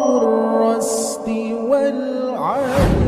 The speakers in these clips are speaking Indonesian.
الرست والعجم.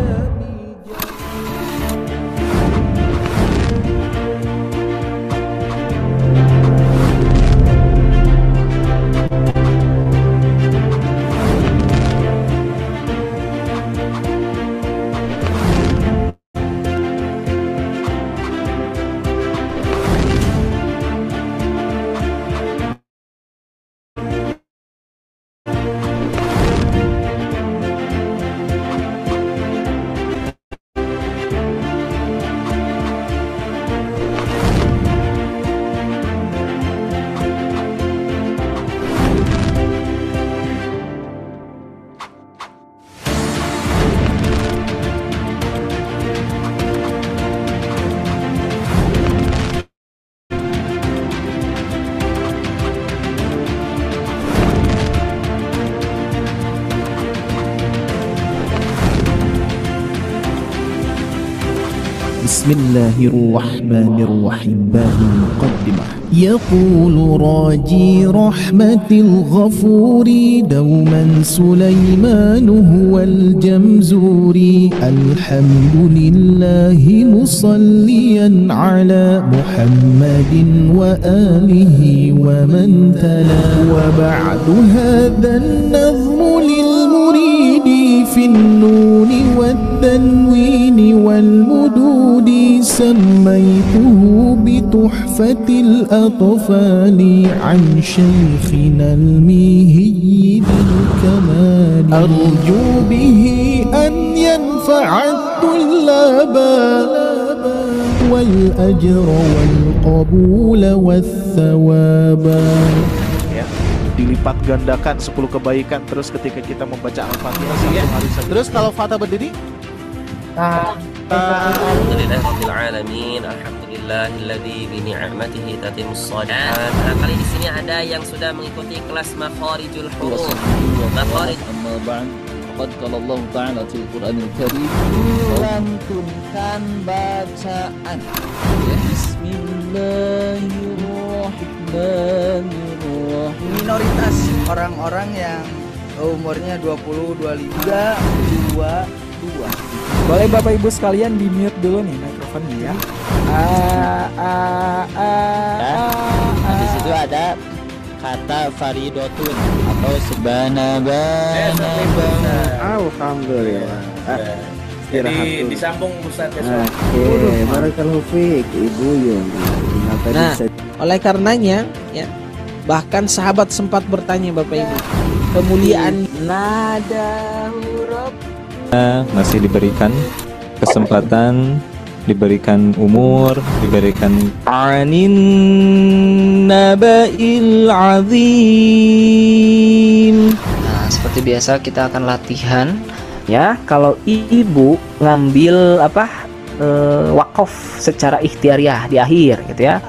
Bismillahirrahmanirrahim. Bagi muqaddimah. يقول راجي رحمة الغفور دوما سليمان هو الجمزوري الحمد لله مصليا على محمد وآله ومن تلا وبعد هذا النظم للمريد في النون والتنوين والمدود سميته بتحفة الأطفال عن شيخنا الميهي بالكمال أرجو به أن ينفع الطلاب والأجر والقبول والثواب. Ya, dilipat gandakan 10 kebaikan terus ketika kita membaca Al-Fatihah satu hari saja. Terus kalau Fatah berdiri? Alhamdulillahirabbil alamin, alhamdulillahilladzi bi ni'matihi tatimmus shalihat. Kali di sini ada yang sudah mengikuti kelas makharijul huruf. Makharij amma ba'd. Qad qala Allah Ta'ala fil Qur'anil Karim, lantunkan bacaan. Bismillahirrahmanirrahim. Minoritas orang-orang yang umurnya 20, 25, 22. Boleh Bapak Ibu sekalian di mute dulu nih mikrofonnya ya. Di situ ada kata faridotun atau sebanabana. Alhamdulillah. Disambung Ustaz. Oke, barakallahu fiik Ibu Yun. Nah, oleh karenanya ya, bahkan sahabat sempat bertanya Bapak Ibu, kemuliaan nada huruf masih diberikan kesempatan, diberikan umur, diberikan anin naba'il azim. Nah, seperti biasa kita akan latihan ya. Kalau ibu ngambil wakaf secara ikhtiariah di akhir gitu ya.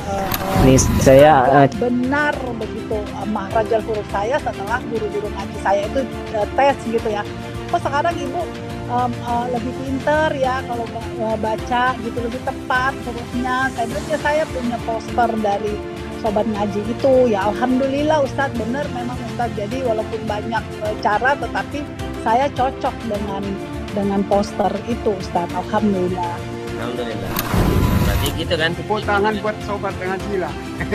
Ini saya benar begitu mahrajal huruf saya setelah guru-guru ngaji saya itu tes gitu ya. Kok sekarang ibu lebih pinter ya kalau baca gitu, lebih tepat hurufnya. Saya bilang ya saya punya poster dari sobat ngaji itu ya. Alhamdulillah Ustadz, bener memang Ustadz. Jadi walaupun banyak cara tetapi saya cocok dengan poster itu Ustadz. Alhamdulillah. Alhamdulillah. Berarti gitu kan. Tepuk tangan buat sobat ngaji lah.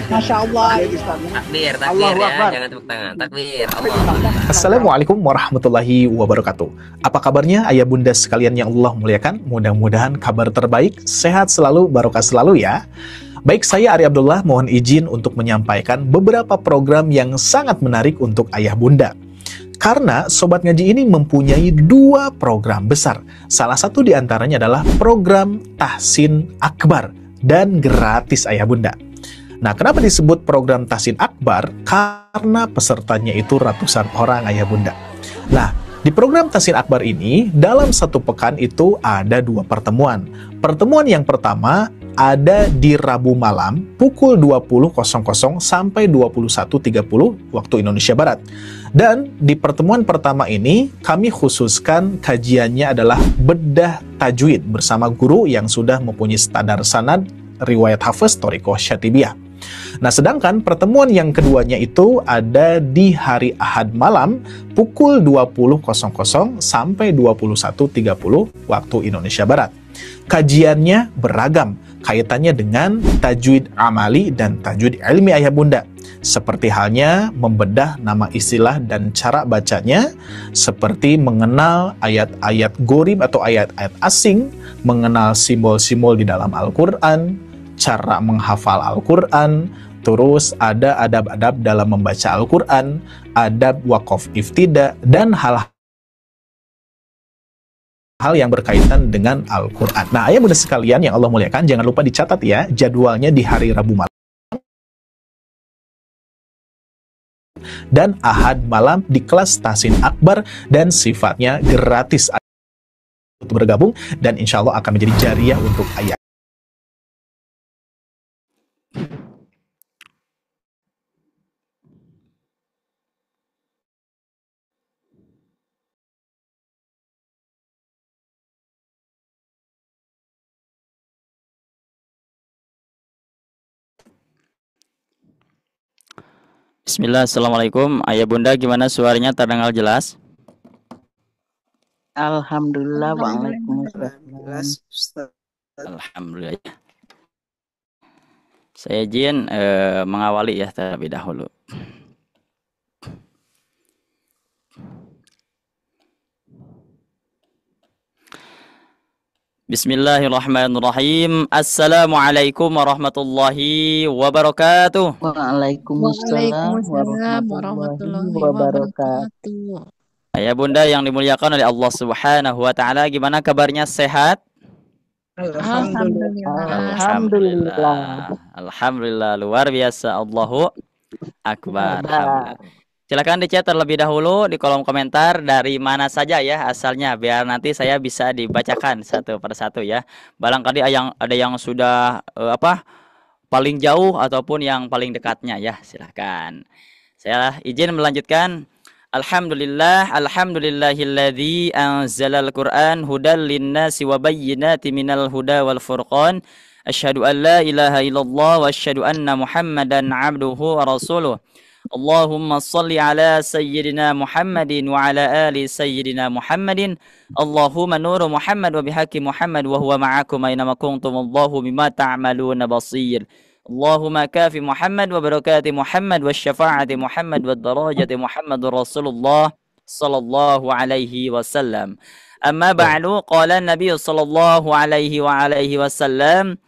Masya Allah. Takbir ya, jangan tepuk tangan. Takbir. Allah. Assalamualaikum warahmatullahi wabarakatuh. Apa kabarnya ayah bunda sekalian yang Allah muliakan? Mudah-mudahan kabar terbaik, sehat selalu, barokah selalu ya. Baik, saya Ari Abdullah mohon izin untuk menyampaikan beberapa program yang sangat menarik untuk ayah bunda. Karena Sobat Ngaji ini mempunyai 2 program besar. Salah satu di antaranya adalah program Tahsin Akbar dan gratis ayah bunda. Nah, kenapa disebut program Tahsin Akbar? Karena pesertanya itu ratusan orang ayah bunda. Nah, di program Tahsin Akbar ini, dalam 1 pekan itu ada 2 pertemuan. Pertemuan yang pertama ada di Rabu malam pukul 20.00 sampai 21.30 waktu Indonesia Barat. Dan di pertemuan pertama ini kami khususkan kajiannya adalah bedah tajwid bersama guru yang sudah mempunyai standar sanad riwayat hafaz Thoriqoh Syatibiyah. Nah, sedangkan pertemuan yang keduanya itu ada di hari Ahad malam pukul 20.00 sampai 21.30 waktu Indonesia Barat. Kajiannya beragam, kaitannya dengan tajwid amali dan tajwid ilmi ayah bunda. Seperti halnya membedah nama istilah dan cara bacanya, seperti mengenal ayat-ayat gharib atau ayat-ayat asing, mengenal simbol-simbol di dalam Al-Quran, cara menghafal Al-Quran, terus ada adab-adab dalam membaca Al-Quran, adab waqaf iftida, dan hal-hal yang berkaitan dengan Al-Quran. Nah, ayah bunda sekalian yang Allah muliakan, jangan lupa dicatat ya, jadwalnya di hari Rabu malam dan Ahad malam di kelas Tahsin Akbar, dan sifatnya gratis untuk bergabung, dan insya Allah akan menjadi jariah untuk ayah. Bismillah, assalamualaikum. Ayah bunda gimana suaranya terdengar jelas? Alhamdulillah, waalaikumsalam. Jelas, Ustaz. Alhamdulillah. Saya izin mengawali ya terlebih dahulu. Bismillahirrahmanirrahim. Assalamualaikum warahmatullahi wabarakatuh. Waalaikumsalam warahmatullahi wabarakatuh. Ayah bunda yang dimuliakan oleh Allah Subhanahu wa taala, gimana kabarnya, sehat? Alhamdulillah. Alhamdulillah, luar biasa. Allahu akbar. Alhamdulillah. Silakan dicat terlebih dahulu di kolom komentar dari mana saja ya asalnya, biar nanti saya bisa dibacakan satu persatu ya. Barangkali ada yang sudah paling jauh ataupun yang paling dekatnya ya, silakan. Saya izin melanjutkan. Alhamdulillah, alhamdulillahilladzi anzalal Qur'an hudal linnasi wa bayyinatin minal huda wal furqan. Asyhadu an la ilaha illallah wa asyhadu anna Muhammadan abduhu wa rasuluh. Allahumma salli ala sayyidina Muhammadin wa ala ali sayyidina Muhammadin. Allahumma nuru Muhammad wa bihaqi Muhammad wa huwa ma'akum aynama kuntum Allahu bima ta'maluna basir. Allahumma kafi Muhammad wa barakati Muhammad wa syafa'ati Muhammad wa darajati Muhammadur Rasulullah sallallahu alaihi wasallam. Amma ba'du, qala Nabi sallallahu alaihi wasallam,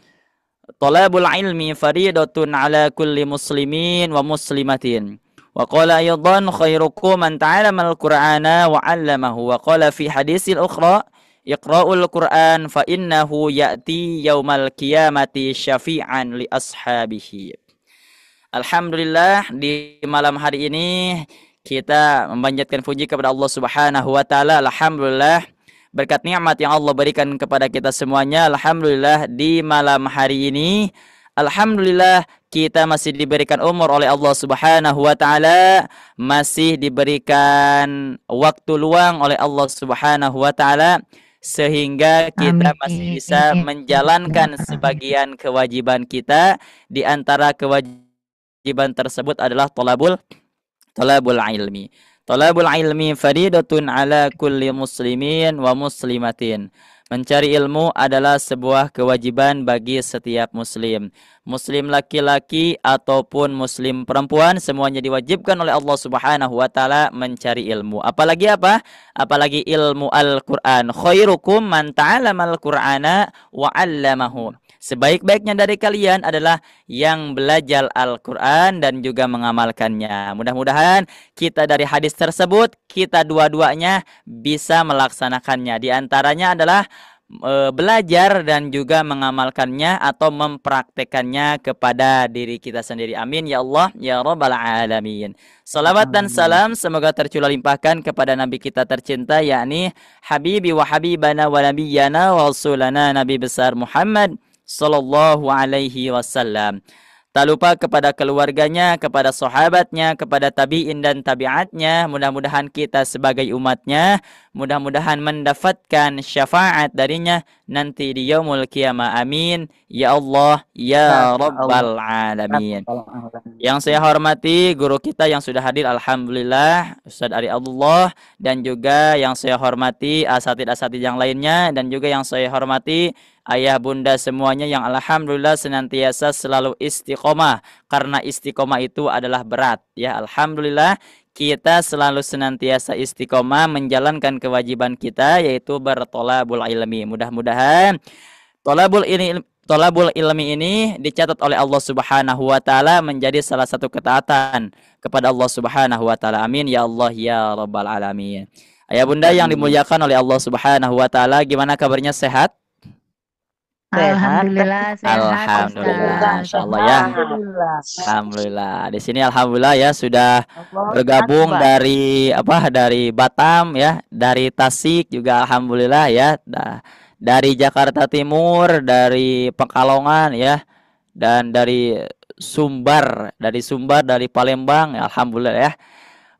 talabul ilmi faridatun ala kulli muslimin wa muslimatin. Wa qala aydan khairukum man ta'allama al-Qur'ana wa 'allamahu. Wa qala fi hadisil ukhra, iqra'ul Qur'an fa innahu ya'ti yaumal qiyamati syafi'an li ashabihi. Alhamdulillah, di malam hari ini kita memanjatkan puji kepada Allah Subhanahu wa taala. Alhamdulillah, berkat nikmat yang Allah berikan kepada kita semuanya. Alhamdulillah, di malam hari ini alhamdulillah kita masih diberikan umur oleh Allah Subhanahu wa taala, masih diberikan waktu luang oleh Allah Subhanahu wa taala, sehingga kita masih bisa menjalankan sebagian kewajiban kita. Di antara kewajiban tersebut adalah talabul ilmi. Talabul ilmi faridatun ala kulli muslimin wa muslimatin. Mencari ilmu adalah sebuah kewajiban bagi setiap muslim. Muslim laki-laki ataupun muslim perempuan, semuanya diwajibkan oleh Allah Subhanahu wa taala mencari ilmu. Apalagi apa? Apalagi ilmu Al-Qur'an. Khairukum man ta'allamal Qur'ana wa 'allamahu. Sebaik-baiknya dari kalian adalah yang belajar Al-Quran dan juga mengamalkannya. Mudah-mudahan kita dari hadis tersebut, kita dua-duanya bisa melaksanakannya. Di antaranya adalah belajar dan juga mengamalkannya atau mempraktekannya kepada diri kita sendiri. Amin ya Allah ya Rabbal Alamin. Salawat dan salam semoga tercurah limpahkan kepada Nabi kita tercinta, yakni Habibi wa Habibana wa Nabiyana wa Rasulana Nabi besar Muhammad sallallahu alaihi wasallam. Tak lupa kepada keluarganya, kepada sahabatnya, kepada tabi'in dan tabi'atnya. Mudah-mudahan kita sebagai umatnya mudah-mudahan mendapatkan syafaat darinya nanti di yaumul qiyamah. Amin ya Allah ya rabbal alamin. Yang saya hormati guru kita yang sudah hadir, alhamdulillah Ustaz Ari Abdullah, dan juga yang saya hormati asatid-asatid yang lainnya, dan juga yang saya hormati ayah bunda semuanya yang alhamdulillah senantiasa selalu istiqomah, karena istiqomah itu adalah berat ya. Alhamdulillah kita selalu senantiasa istiqomah menjalankan kewajiban kita, yaitu bertolabul ilmi. Mudah-mudahan tolabul ilmi ini dicatat oleh Allah Subhanahu wa taala menjadi salah satu ketaatan kepada Allah Subhanahu wa taala. Amin ya Allah ya rabbal alamin. Ayah bunda yang dimuliakan oleh Allah Subhanahu wa taala, gimana kabarnya, sehat? Alhamdulillah sehat. Alhamdulillah, insyaallah ya. Alhamdulillah. Di sini alhamdulillah ya sudah bergabung dari dari Batam ya, dari Tasik juga alhamdulillah ya. Dari Jakarta Timur, dari Pekalongan ya, dan dari Sumbar, dari Palembang ya, alhamdulillah ya.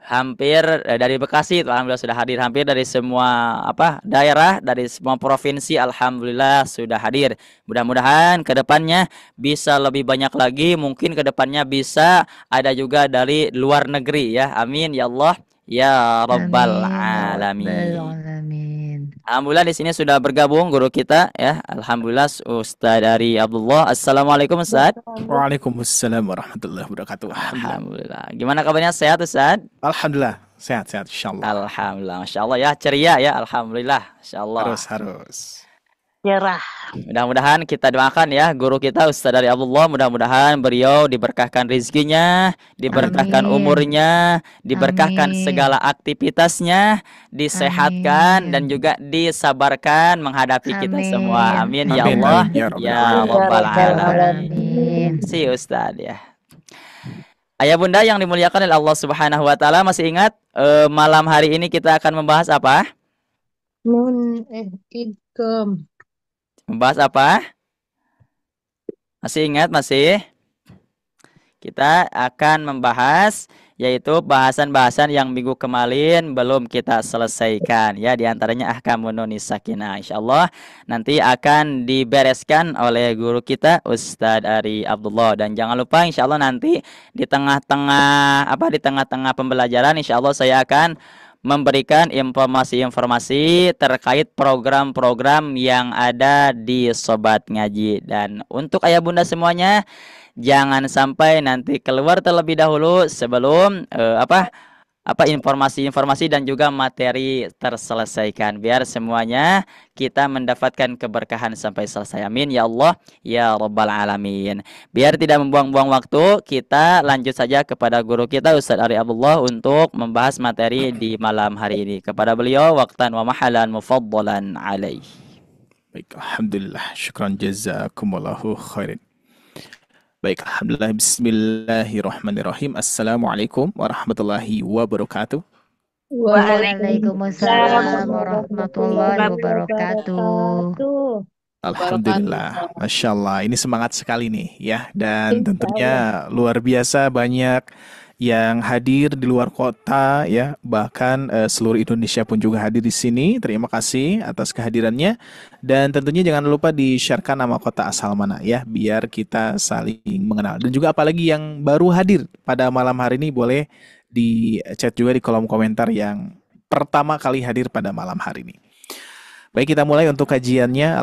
Hampir dari Bekasi, alhamdulillah sudah hadir. Hampir dari semua daerah, dari semua provinsi, alhamdulillah sudah hadir. Mudah-mudahan kedepannya bisa lebih banyak lagi, mungkin kedepannya bisa ada juga dari luar negeri ya. Amin ya Allah ya rabbal alamin. Alhamdulillah di sini sudah bergabung guru kita ya. Alhamdulillah Ustaz Ari Abdullah. Assalamualaikum Ustaz. Waalaikumsalam warahmatullahi wabarakatuh. Alhamdulillah. Gimana kabarnya, sehat Ustaz? Alhamdulillah sehat insyaallah. Alhamdulillah, masyaallah ya, ceria ya, alhamdulillah, insyaallah. Harus. Cerah. Mudah-mudahan kita doakan ya guru kita Ustaz Ari Abdullah, mudah-mudahan beliau diberkahkan rezekinya, diberkahkan umurnya, diberkahkan segala aktivitasnya, disehatkan dan juga disabarkan menghadapi kita semua. Amin ya Allah ya rabbal alamin. Si Ustaz ya. Ayah bunda yang dimuliakan oleh Allah Subhanahu wa taala, masih ingat malam hari ini kita akan membahas apa? Membahas apa? Masih ingat? Masih? Kita akan membahas yaitu bahasan-bahasan yang minggu kemarin belum kita selesaikan ya, diantaranya ahkamun nunis sakinah. Insyaallah nanti akan dibereskan oleh guru kita Ustadz Ari Abdullah. Dan jangan lupa insyaallah nanti di tengah-tengah pembelajaran insyaallah saya akan memberikan informasi-informasi terkait program-program yang ada di Sobat Ngaji. Dan untuk ayah bunda semuanya, jangan sampai nanti keluar terlebih dahulu sebelum informasi-informasi dan juga materi terselesaikan, biar semuanya kita mendapatkan keberkahan sampai selesai. Amin ya Allah ya rabbal alamin. Biar tidak membuang-buang waktu, kita lanjut saja kepada guru kita Ustaz Ari Abdullah untuk membahas materi di malam hari ini. Kepada beliau waqtan wa mahalan mufaddalan alaih. Baik, alhamdulillah, syukran jazakumullahu khairin. Baik, alhamdulillah, bismillahirrahmanirrahim. Assalamualaikum warahmatullahi wabarakatuh. Waalaikumsalam warahmatullahi wabarakatuh. Alhamdulillah, Masya Allah, ini semangat sekali nih ya. Dan tentunya luar biasa banyak yang hadir di luar kota ya, bahkan seluruh Indonesia pun juga hadir di sini. Terima kasih atas kehadirannya, dan tentunya jangan lupa di-sharekan nama kota asal mana ya, biar kita saling mengenal. Dan juga apalagi yang baru hadir pada malam hari ini, boleh di chat juga di kolom komentar yang pertama kali hadir pada malam hari ini. Baik, kita mulai untuk kajiannya.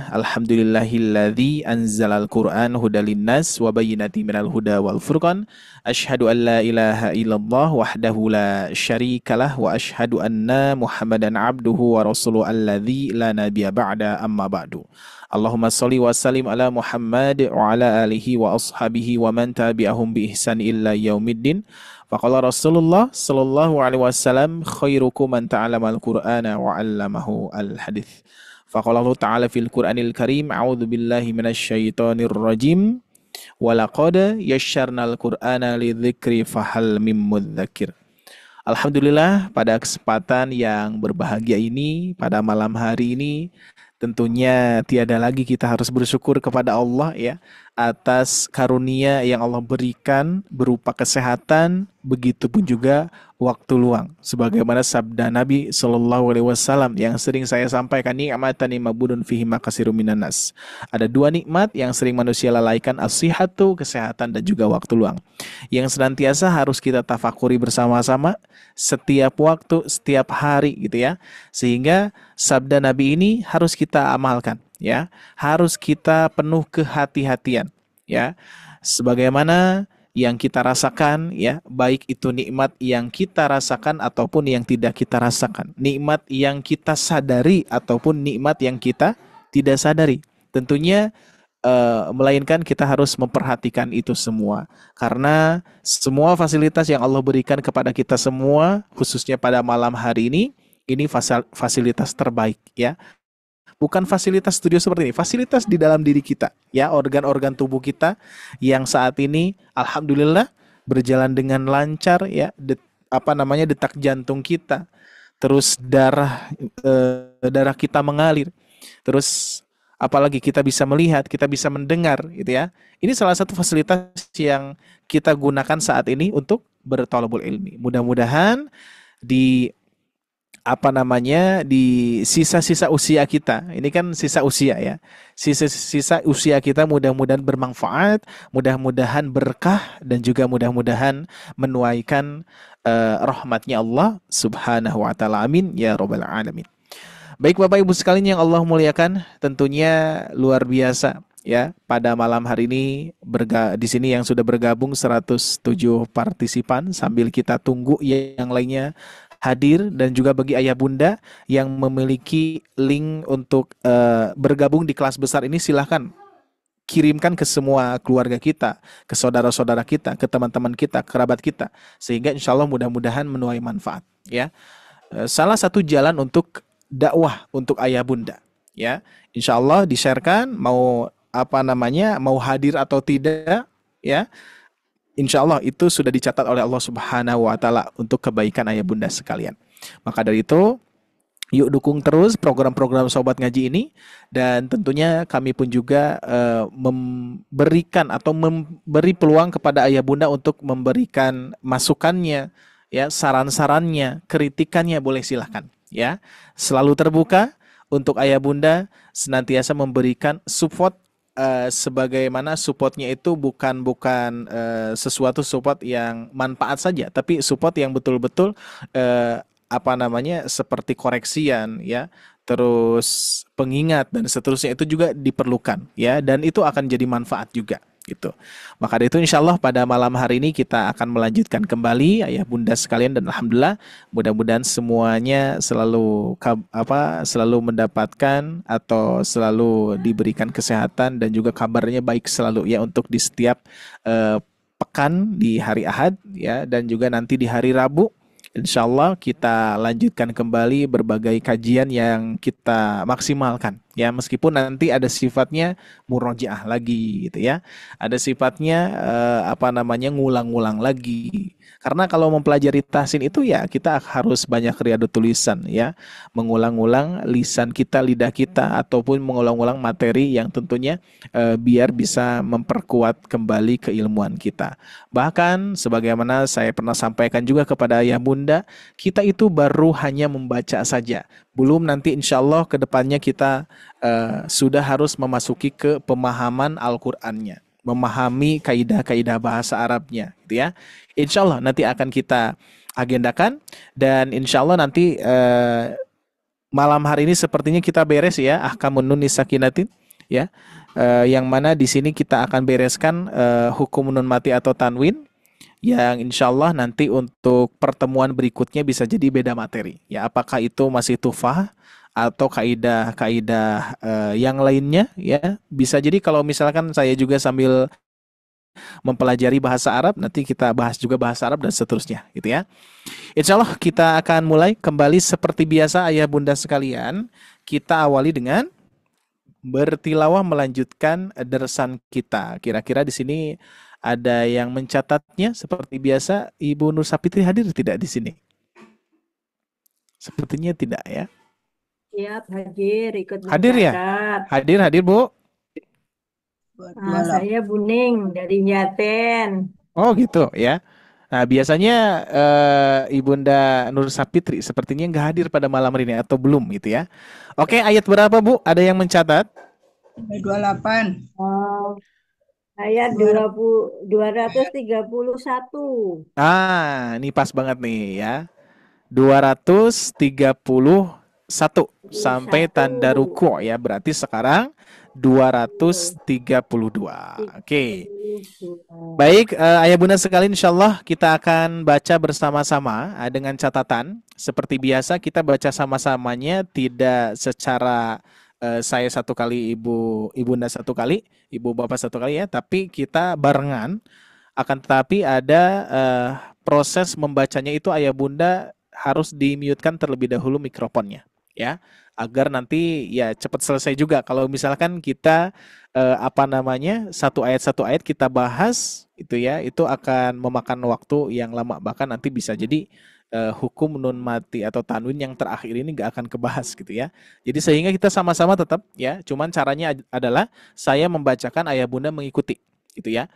Alhamdulillahilladzi anzalal Qur'an hudal linnas wa bayyinatin minal huda wal furqan. Asyhadu an la ilaha illallah wahdahu la syarikalah wa asyhadu anna Muhammadan abduhu wa rasuluhu alladzi la nabiyya ba'da amma ba'du. Allahumma shalli wa sallim ala Muhammad wa ala alihi wa ashabihi wa man tabi'ahum bi ihsan illa yaumiddin. Faqala Rasulullah sallallahu alaihi wasallam, khairukum man ta'allama al-Qur'ana wa 'allamahu al-hadits. Faqala Allah ta'ala fil Qur'anil Karim, a'udzu billahi minasyaitonir rajim. Wa laqad yassarnal Qur'ana lidzikri fahal mim mudzakir. Alhamdulillah, pada kesempatan yang berbahagia ini, pada malam hari ini, tentunya tiada lagi kita harus bersyukur kepada Allah ya, atas karunia yang Allah berikan berupa kesehatan, begitu pun juga waktu luang. Sebagaimana sabda Nabi Shallallahu Alaihi Wasallam yang sering saya sampaikan, ni'matani mabudun fihi makasirum minan nas. Ada dua nikmat yang sering manusia lalaikan, as-sihhatu, kesehatan, dan juga waktu luang, yang senantiasa harus kita tafakuri bersama-sama setiap waktu, setiap hari gitu ya. Sehingga sabda Nabi ini harus kita amalkan ya, harus kita penuh kehati-hatian ya, sebagaimana yang kita rasakan ya, baik itu nikmat yang kita rasakan ataupun yang tidak kita rasakan, nikmat yang kita sadari ataupun nikmat yang kita tidak sadari. Tentunya melainkan kita harus memperhatikan itu semua, karena semua fasilitas yang Allah berikan kepada kita semua, khususnya pada malam hari ini fasilitas terbaik ya. Bukan fasilitas studio seperti ini, fasilitas di dalam diri kita ya, organ-organ tubuh kita yang saat ini alhamdulillah berjalan dengan lancar ya, detak jantung kita, terus darah kita mengalir, terus apalagi kita bisa melihat, kita bisa mendengar gitu ya. Ini salah satu fasilitas yang kita gunakan saat ini untuk berthalabul ilmi. Mudah-mudahan di di sisa-sisa usia kita, ini kan sisa usia ya, sisa usia kita mudah-mudahan bermanfaat, mudah-mudahan berkah, dan juga mudah-mudahan menuaikan rahmatnya Allah subhanahu wa ta'ala, amin ya rabbal alamin. Baik Bapak Ibu sekalian yang Allah muliakan, tentunya luar biasa ya, pada malam hari ini di sini yang sudah bergabung 107 partisipan, sambil kita tunggu yang lainnya hadir, dan juga bagi ayah bunda yang memiliki link untuk bergabung di kelas besar ini, silahkan kirimkan ke semua keluarga kita, ke saudara-saudara kita, ke teman-teman kita, kerabat kita, sehingga insya Allah mudah-mudahan menuai manfaat ya. Salah satu jalan untuk dakwah untuk ayah bunda ya, insya Allah di-sharekan, mau mau hadir atau tidak ya, insya Allah itu sudah dicatat oleh Allah Subhanahu wa Ta'ala untuk kebaikan ayah bunda sekalian. Maka dari itu, yuk dukung terus program-program Sobat Ngaji ini, dan tentunya kami pun juga memberikan atau memberi peluang kepada ayah bunda untuk memberikan masukannya ya, saran-sarannya, kritikannya, boleh silahkan ya. Selalu terbuka untuk ayah bunda senantiasa memberikan support. Sebagaimana supportnya itu bukan sesuatu support yang manfaat saja, tapi support yang betul-betul seperti koreksian ya, terus pengingat dan seterusnya, itu juga diperlukan ya, dan itu akan jadi manfaat juga gitu. Maka dari itu insya Allah pada malam hari ini kita akan melanjutkan kembali ayah bunda sekalian, dan alhamdulillah mudah-mudahan semuanya selalu mendapatkan atau selalu diberikan kesehatan dan juga kabarnya baik selalu ya, untuk di setiap pekan di hari Ahad ya, dan juga nanti di hari Rabu insya Allah kita lanjutkan kembali berbagai kajian yang kita maksimalkan ya, meskipun nanti ada sifatnya murojaah lagi gitu ya, ada sifatnya ngulang-ngulang lagi, karena kalau mempelajari tahsin itu ya kita harus banyak riadu tulisan ya, mengulang-ulang lisan kita, lidah kita, ataupun mengulang-ulang materi yang tentunya biar bisa memperkuat kembali keilmuan kita. Bahkan sebagaimana saya pernah sampaikan juga kepada ayah bunda, kita itu baru hanya membaca saja, belum nanti insya Allah ke depannya kita sudah harus memasuki ke pemahaman Al-Qur'annya, memahami kaidah-kaidah bahasa Arabnya gitu ya. Insya Allah nanti akan kita agendakan, dan insya Allah nanti malam hari ini sepertinya kita beres ya, ahkamun nun sakinatin ya, yang mana di sini kita akan bereskan hukum nun mati atau tanwin, yang insya Allah nanti untuk pertemuan berikutnya bisa jadi beda materi ya, apakah itu masih tufah atau kaidah-kaidah yang lainnya ya. Bisa jadi kalau misalkan saya juga sambil mempelajari bahasa Arab, nanti kita bahas juga bahasa Arab dan seterusnya gitu ya. Insya Allah kita akan mulai kembali seperti biasa ayah bunda sekalian. Kita awali dengan bertilawah melanjutkan dersan kita. Kira-kira di sini ada yang mencatatnya seperti biasa. Ibu Nur Sapitri hadir tidak di sini? Sepertinya tidak ya. Siap, hadir, ikut hadir ya? mencatat. Hadir Bu. Saya Buning dari Nyaten. Oh gitu ya. Nah biasanya Ibunda Nur Sapitri sepertinya nggak hadir pada malam hari ini atau belum gitu ya. Oke, ayat berapa Bu? Ada yang mencatat? 28. Ayat 231. Ini pas banget nih ya. 231 sampai tanda ruku ya. Berarti sekarang 232. Oke. Baik, ayah bunda sekalian, insyaallah kita akan baca bersama-sama dengan catatan. Seperti biasa kita baca sama-samanya, tidak secara saya satu kali, ibunda satu kali, ibu bapak satu kali ya, tapi kita barengan. Akan tetapi ada proses membacanya itu ayah bunda harus di-mute-kan terlebih dahulu mikrofonnya ya, agar nanti ya cepat selesai juga. Kalau misalkan kita satu ayat kita bahas itu ya, itu akan memakan waktu yang lama, bahkan nanti bisa jadi hukum nun mati atau tanwin yang terakhir ini nggak akan kebahas gitu ya. Jadi sehingga kita sama-sama tetap ya, cuman caranya adalah saya membacakan, ayah bunda mengikuti gitu ya.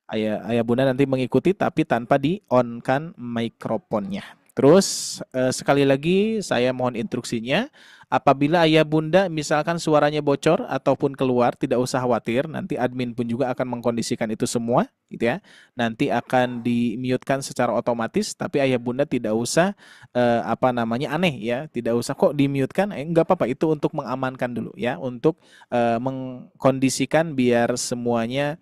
Ayah bunda nanti mengikuti tapi tanpa di-on-kan mikrofonnya. Terus sekali lagi saya mohon instruksinya, apabila ayah bunda misalkan suaranya bocor ataupun keluar, tidak usah khawatir, nanti admin pun juga akan mengkondisikan itu semua gitu ya. Nanti akan di-mute-kan secara otomatis, tapi ayah bunda tidak usah aneh ya, tidak usah kok di-mute-kan, enggak apa-apa, itu untuk mengamankan dulu ya, untuk mengkondisikan biar semuanya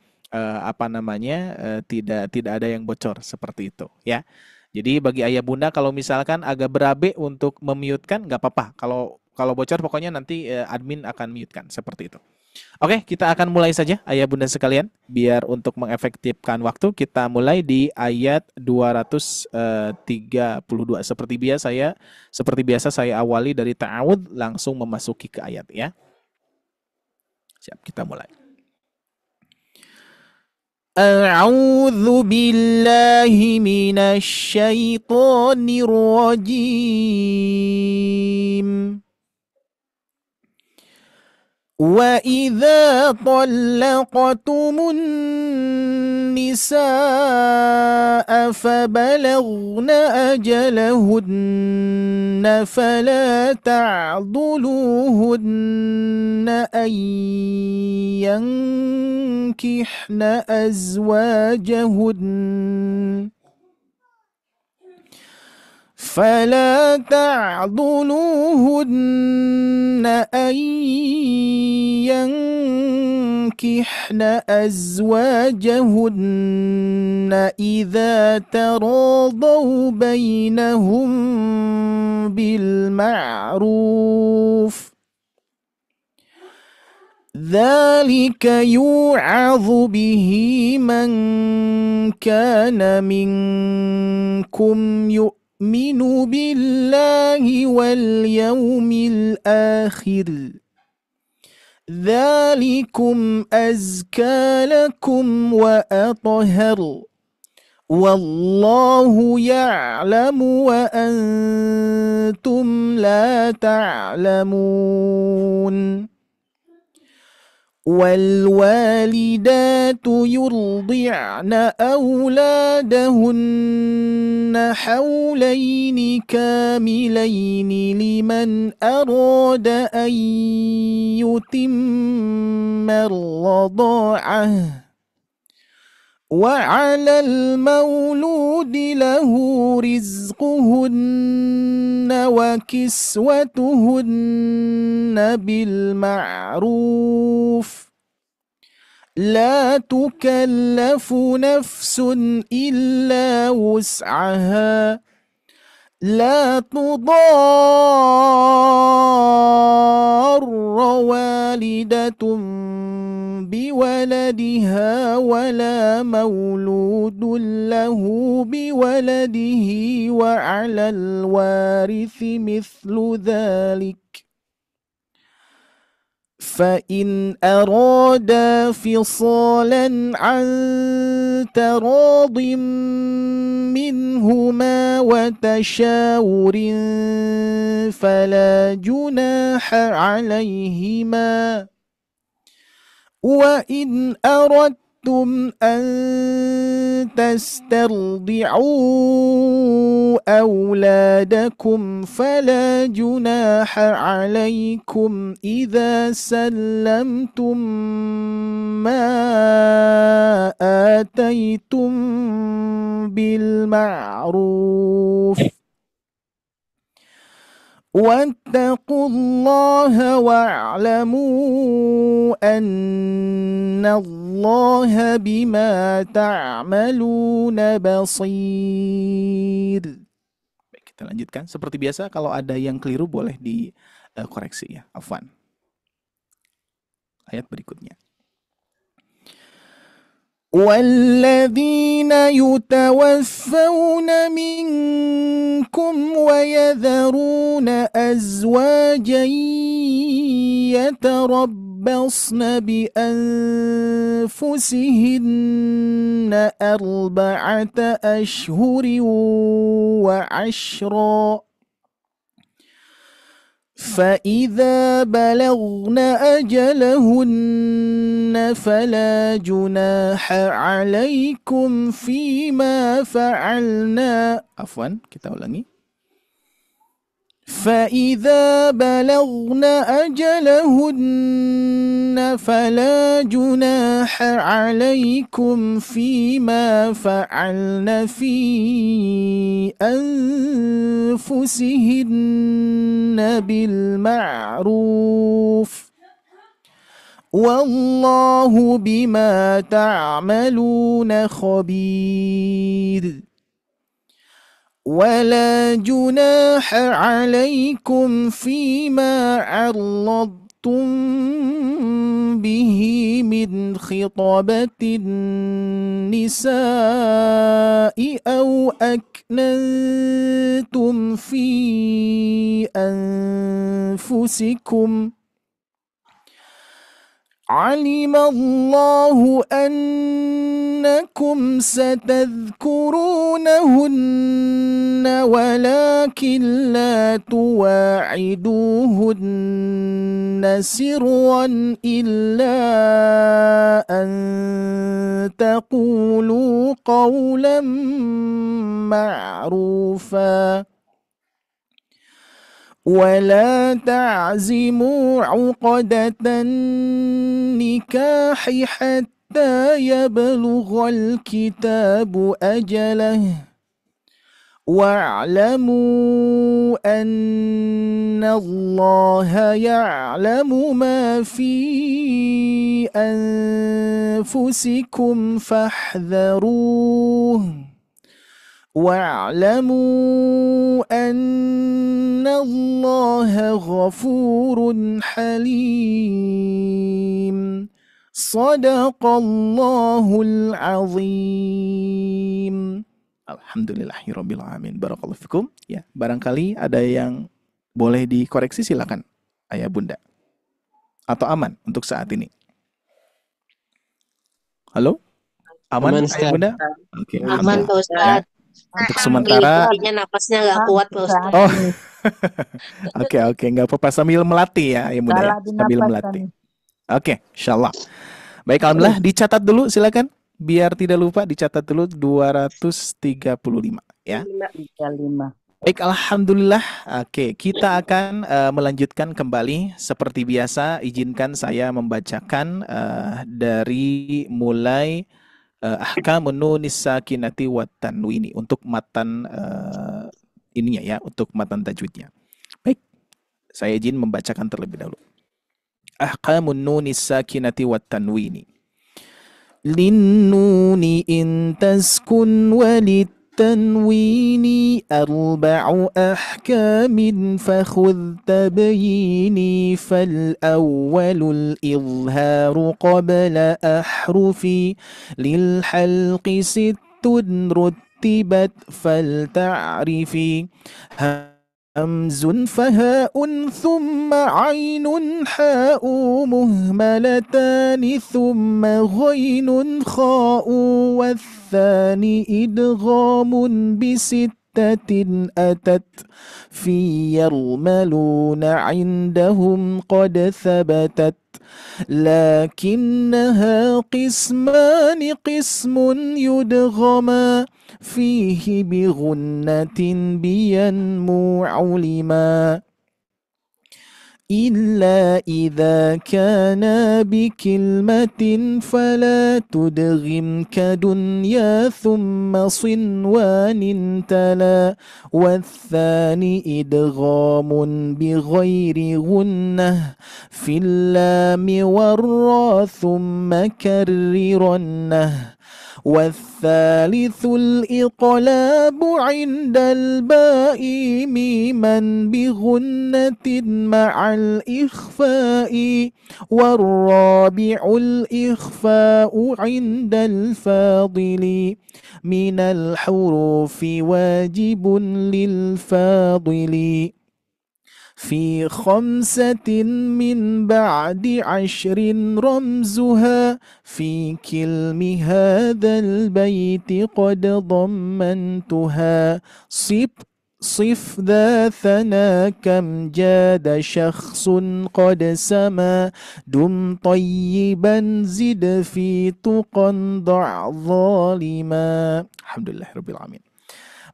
tidak ada yang bocor seperti itu ya. Jadi bagi ayah bunda kalau misalkan agak berabe untuk memute-kan nggak apa-apa. Kalau bocor pokoknya nanti admin akan mute-kan seperti itu. Oke, kita akan mulai saja ayah bunda sekalian. Biar untuk mengefektifkan waktu kita mulai di ayat 232. Seperti biasa saya awali dari ta'awud langsung memasuki ke ayat ya. Siap, kita mulai. أعوذ بالله من الشيطان الرجيم وإذا طلقتم النساء فبلغن أجلهن فلا تعضلوهن أن ينكحن أزواجهن أن ينكحن أزواجهن إذا تراضوا بينهم بالمعروف ذلك يوعظ به من كان منكم يؤمن بالله واليوم الآخر ذلكم أزكى لكم وأطهر والله يعلم وأنتم لا تعلمون والوالدات يرضعن أولادهن حولين كاملين لمن أراد أن يتم الرضاعة وعلى المولود له رزقهن وكسوتهن بالمعروف لا تكلف نفس إلا وسعها لا تضار والدة بولدها ولا مولود له بولده وعلى الوارث مثل ذلك فإن أرادا فصالا عن تراض منهما وتشاور فلا جناح عليهما وإن أردتم أن تسترضعوا أولادكم فلا جناح عليكم إذا سلمتم ما آتيتم بالمعروف واتقوا الله واعلموا أن الله بما تعملون بصير. Baik, kita lanjutkan. Seperti biasa, kalau ada yang keliru boleh dikoreksi ya. Afwan. Ayat berikutnya. والذين يتوفون منكم ويذرون أزواجا يتربصن بأنفسهن 4 أشهر وعشرا فإذا بلغن أجلهن فلا جناح عليكم فيما فعلنا kita ulangi. فإذا بلغن أجلهن فلا جناح عليكم فيما فعلن في أنفسهن بالمعروف والله بما تعملون خبير. ولا جناح عليكم فيما عرضتم به من خطبة النساء أو أكننتم في أنفسكم علم الله أنكم ستذكرونهن ولكن لا تواعدوهن سرا إلا أن تقولوا قولا معروفا ولا تعزموا عقدة النكاح حتى يبلغ الكتاب أجله واعلموا أن الله يعلم ما في أنفسكم فاحذروه واعلموا أن الله غفور حليم. صدق الله العظيم. Alhamdulillahirabbil alamin. Barakallahu fikum. Ya, barangkali ada yang boleh dikoreksi, silakan Ayah Bunda. Atau aman untuk saat ini? Halo? Aman Ayah Bunda? Oke, aman Pak Ustaz. Ya. Untuk sementara napasnya nggak kuat Pak Ustaz. Oh. Oke, nggak apa-apa, sambil melatih ya Ayah Bunda ya. Sambil melatih. Oke, insyaallah. Baik, alhamdulillah, dicatat dulu silakan. Biar tidak lupa, dicatat dulu 235 ya. 35. Baik, alhamdulillah. Oke, kita akan melanjutkan kembali seperti biasa. Izinkan saya membacakan dari mulai ahkamun nunis sakinati wat tanwini untuk matan ininya ya, untuk matan tajwidnya. Baik, saya izin membacakan terlebih dahulu. Ahkamun nunis sakinati wat tanwini. Linnuni in taskun walit tanwini 4 ahkamin fakhudh tabyini fal awwalul izharu qabla ahrufi lil halqi 6 rutibat fal ta'rifi همز فهاء ثم عين حاء مهملتان ثم غين خاء والثاني إدغام ب6 ستة أتت في يرملون عندهم قد ثبتت لكنها قسمان قسم يدغما فيه بغنة بينمو علما إلا إذا كان بكلمة فلا تدغم كدنيا ثم صنوان تلا والثاني إدغام بغير غنة في اللام والراء ثم كررنه والثالث الإقلاب عند الباء ميما بغنة مع الإخفاء والرابع الإخفاء عند الفاضل من الحروف واجب للفاضل في 5 من بعد 10 رمزها في كلم هذا البيت قد ضمنتها صف ذا ثنا كم جاد شخص قد سما دم طيبا زد في تقى ضع ظالما. Alhamdulillahirrabbilalamin.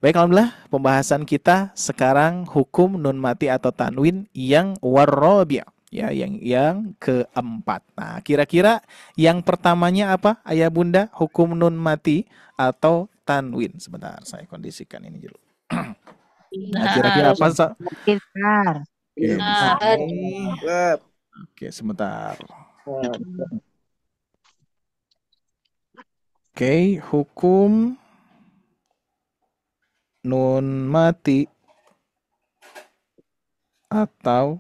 Baik, alhamdulillah pembahasan kita sekarang hukum nun mati atau tanwin yang warrabi', ya, yang keempat. Nah, kira-kira yang pertamanya apa, Ayah Bunda? Hukum nun mati atau tanwin. Sebentar, saya kondisikan ini dulu. Nah, kira-kira apa? Oke, sebentar. Oke, hukum nun mati atau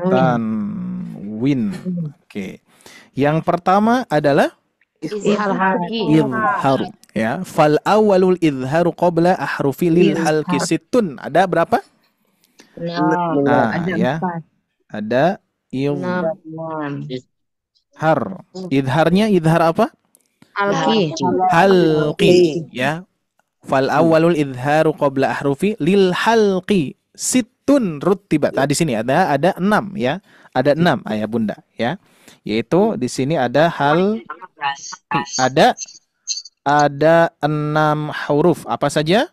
tanwin. Oke. Yang pertama adalah izhar. Ya, fal awwalul izharu qabla ahrufi lil halqi sittun. Ada berapa? Nah, ya. Ada izhar. Izharnya izhar apa? Halqi. Ya. Fal awwalul idharu qabla ahrufi lil halqi sittun rutibat. Nah, di sini ada 6, ya. Ada 6, Ayah Bunda, ya. Yaitu di sini ada ada 6 huruf. Apa saja?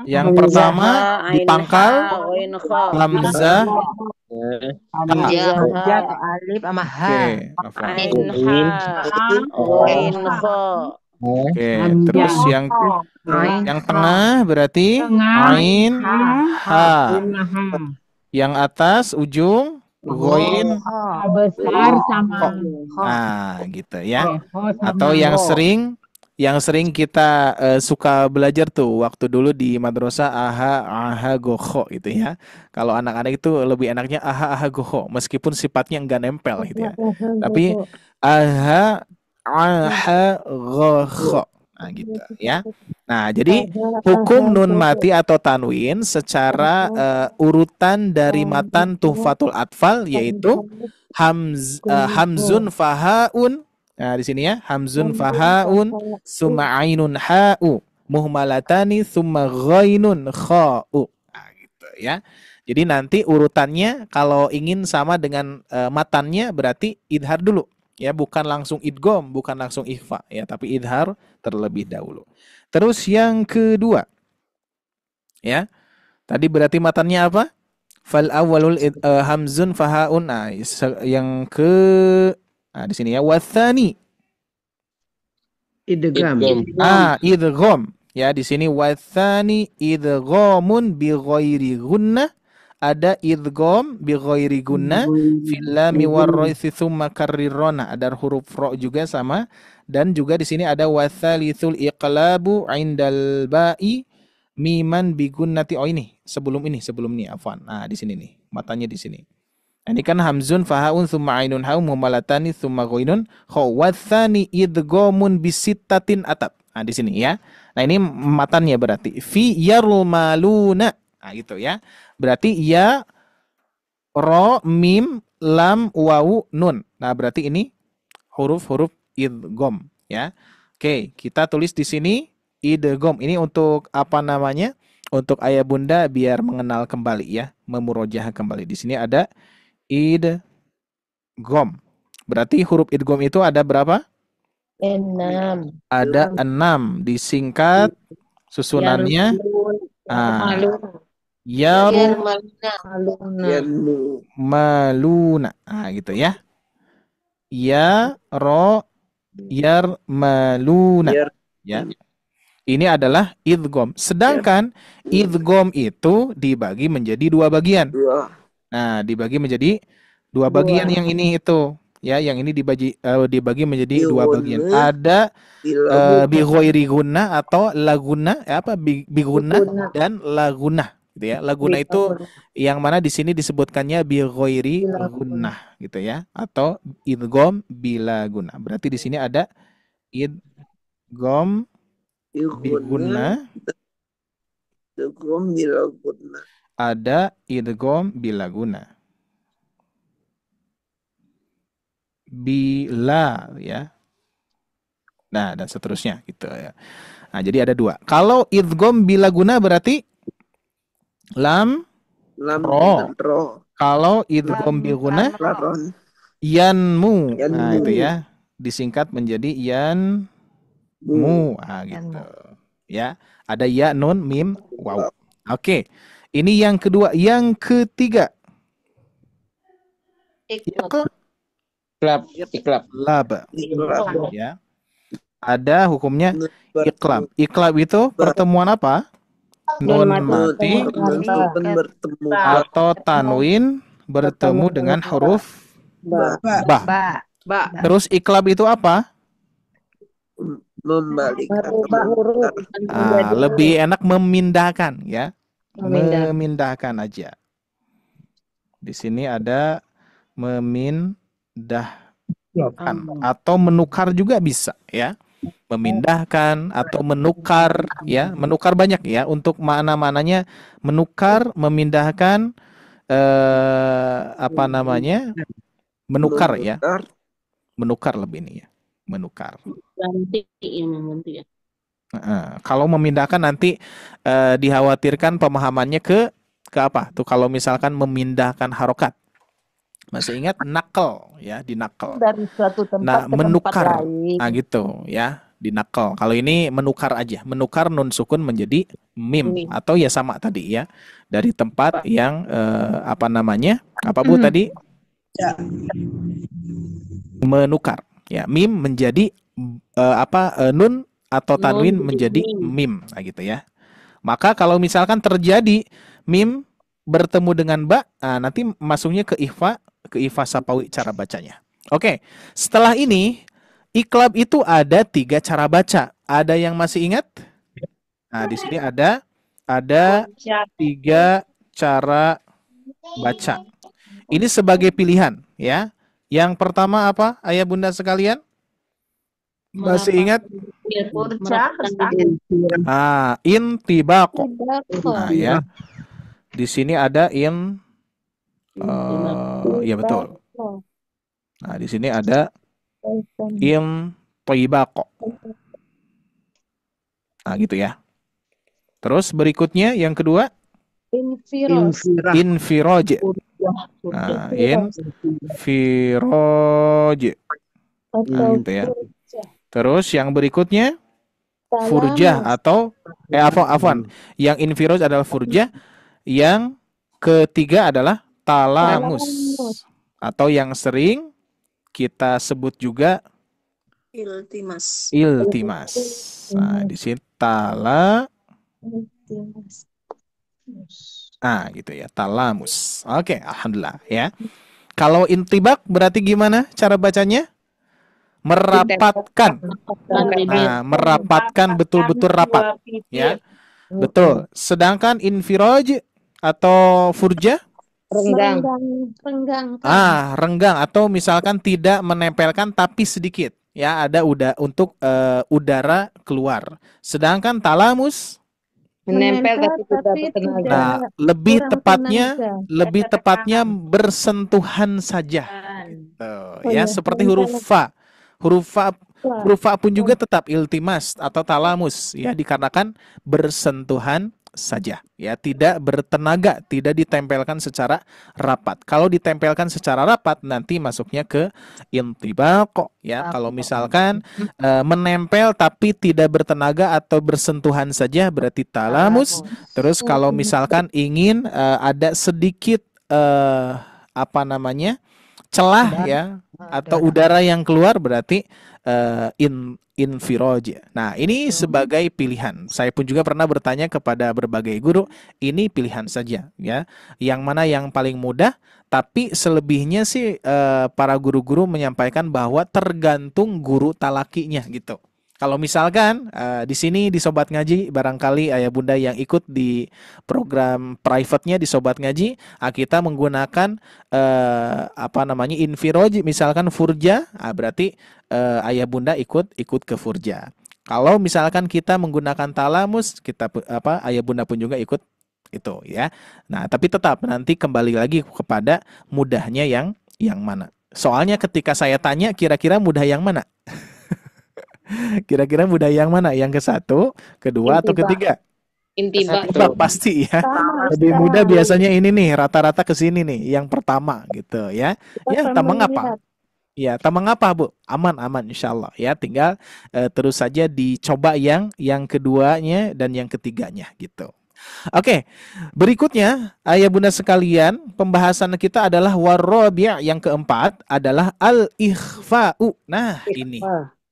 Yang pertama dipangkal hamzah, alif sama h. Oke, terus yang tengah berarti ain, ha. Yang atas ujung ghain, besar sama nah, gitu ya. Atau yang sering kita suka belajar tuh waktu dulu di madrasah aha gokho gitu ya. Kalau anak-anak itu lebih enaknya aha gokho meskipun sifatnya enggak nempel gitu ya. Tapi aha gokho. Nah, gitu ya. Nah, jadi hukum nun mati atau tanwin secara urutan dari matan Tuhfatul Atfal yaitu hamzun fahaun. Nah, di sini ya, hamzun fahaun, summa ainun ha'u, muhmalatani, summa ghainun kha'u. Nah, gitu ya. Jadi nanti urutannya kalau ingin sama dengan matannya berarti idhar dulu. Ya, bukan langsung idgham, bukan langsung ikhfa, ya, tapi idhar terlebih dahulu. Terus yang kedua, ya, tadi berarti matannya apa? Fal awwalul hamzun fahaun. Nah, yang di sini ya, wathani idgham. Idgham. Ya, di sini wathani idghamun bi ghairi gunnah. Ada idgham bi ghairi gunnah fil lam war ra tsumma karrirna. Ada huruf ra juga sama, dan juga di sini ada watsalithul iqlabu indal ba'i miman bi gunnati. Oh, ini sebelum ini afwan. Nah, di sini nih, matanya di sini. Nah, ini kan hamzun fahaun tsumma ainun ha'u muhmalatani tsumma ghainun kha watsani idghamun bisittatin atat. Nah, di sini ya. Nah, ini matannya berarti fi yarmaluna. Nah, gitu ya. Berarti ya, ro, mim, lam, wawu, nun. Nah, berarti ini huruf-huruf idgham, ya. Oke, kita tulis di sini idgham. Ini untuk apa namanya? Untuk ayah bunda biar mengenal kembali ya, memurojah kembali. Di sini ada idgham. Berarti huruf idgham itu ada berapa? 6. Ada 6. Disingkat susunannya maluna. Gitu ya. Maluna. Ya. Ini adalah idgham. Sedangkan idgham itu dibagi menjadi 2 bagian. Nah, dibagi menjadi 2 bagian yang ini itu. Ya, yang ini dibagi menjadi 2 bagian. Ada bi ghairi gunnah atau laguna, bi gunnah dan laguna gitu ya. Laguna itu yang mana di sini disebutkannya bi ghairi gunnah gitu ya, atau idgham bila gunnah. Berarti di sini ada idgham bi gunnah. Ada idgham bila gunnah. Bila ya. Nah, dan seterusnya gitu ya. Nah, jadi ada 2. Kalau idgham bila guna berarti lam ro. Kalau idgham bil guna yanmu. Nah, itu ya. Disingkat menjadi yanmu. Nah, gitu. Ya, ada ya, nun, mim, waw. Oke. Ini yang kedua, yang ketiga. Iklab. Ya. Ada hukumnya iklab. Iklab itu pertemuan apa? Nun mati atau tanwin bertemu dengan huruf ba. Terus iklab itu apa? Lebih enak memindahkan ya. Memindahkan aja. Di sini ada memindahkan atau menukar juga bisa ya. Memindahkan atau menukar ya, menukar banyak ya, untuk makna-maknanya menukar, memindahkan, apa namanya, menukar ya, menukar lebih ini ya, menukar. Ganti ya. Kalau memindahkan nanti dikhawatirkan pemahamannya ke apa tuh, kalau misalkan memindahkan harokat. Masih ingat nakal ya, dinakal. Dari suatu tempat ke menukar. tempat lain. Nah gitu ya, dinakal. Kalau ini menukar aja, menukar nun sukun menjadi mim atau ya sama tadi ya, dari tempat yang apa namanya? Apa Bu tadi? Menukar ya, mim menjadi nun atau tanwin menjadi mim. Nah gitu ya. Maka kalau misalkan terjadi mim bertemu dengan ba, nanti masuknya ke ikhfa sapawi cara bacanya. Oke, setelah ini iklab itu ada 3 cara baca. Ada yang masih ingat? Nah, di sini ada 3 cara baca. Ini sebagai pilihan ya. Yang pertama apa, ayah bunda sekalian? Masih ingat? Intibaqo. Nah, ya. Di sini ada ya betul. Nah, di sini ada intibaqo. Nah, gitu ya. Terus berikutnya yang kedua infiraj. Nah, infiraj. Nah, gitu ya. Terus yang berikutnya furjah atau afwan. Yang infiraj adalah furjah. Yang ketiga adalah talamus atau yang sering kita sebut juga iltimas. Nah, di sini gitu ya, talamus. Oke, alhamdulillah ya. Kalau intibak berarti gimana cara bacanya? Merapatkan. Nah, merapatkan betul-betul rapat ya. Betul. Sedangkan infiraj atau furjah renggang. Renggang atau misalkan tidak menempelkan tapi sedikit ya, ada untuk udara keluar. Sedangkan talamus menempel tapi tidak bertenaga. Nah, lebih tepatnya bersentuhan saja. Gitu, ya, seperti huruf fa. Huruf fa huruf fa pun juga tetap iltimas atau talamus ya, dikarenakan bersentuhan saja ya, tidak bertenaga, tidak ditempelkan secara rapat. Kalau ditempelkan secara rapat nanti masuknya ke intibaq ya. Kalau misalkan menempel tapi tidak bertenaga atau bersentuhan saja berarti talamus. Terus kalau misalkan ingin ada sedikit apa namanya celah ya atau udara yang keluar berarti infiraj. Nah, ini sebagai pilihan. Saya pun juga pernah bertanya kepada berbagai guru, ini pilihan saja ya. Yang mana yang paling mudah, tapi selebihnya sih para guru-guru menyampaikan bahwa tergantung guru talakinya gitu. Kalau misalkan di sini di Sobat Ngaji barangkali ayah bunda yang ikut di program private-nya di Sobat Ngaji, kita menggunakan apa namanya infiraj misalkan furja, berarti ayah bunda ikut ke furja. Kalau misalkan kita menggunakan talamus, kita ayah bunda pun juga ikut itu ya. Nah, tapi tetap nanti kembali lagi kepada mudahnya yang mana. Soalnya ketika saya tanya kira-kira mudah yang mana? Kira-kira mudah yang mana? Yang ke-1, kedua, atau ketiga? Intibaq Pasti ya. Lebih mudah biasanya ini nih, rata-rata ke sini nih, yang pertama gitu ya. Ya, tamang apa? Ya, tamang apa, Bu? Aman insyaallah ya. Tinggal terus saja dicoba yang keduanya dan yang ketiganya gitu. Oke, berikutnya ayah bunda sekalian, pembahasan kita adalah warabi', yang keempat adalah al-ikhfa'u. Nah, ini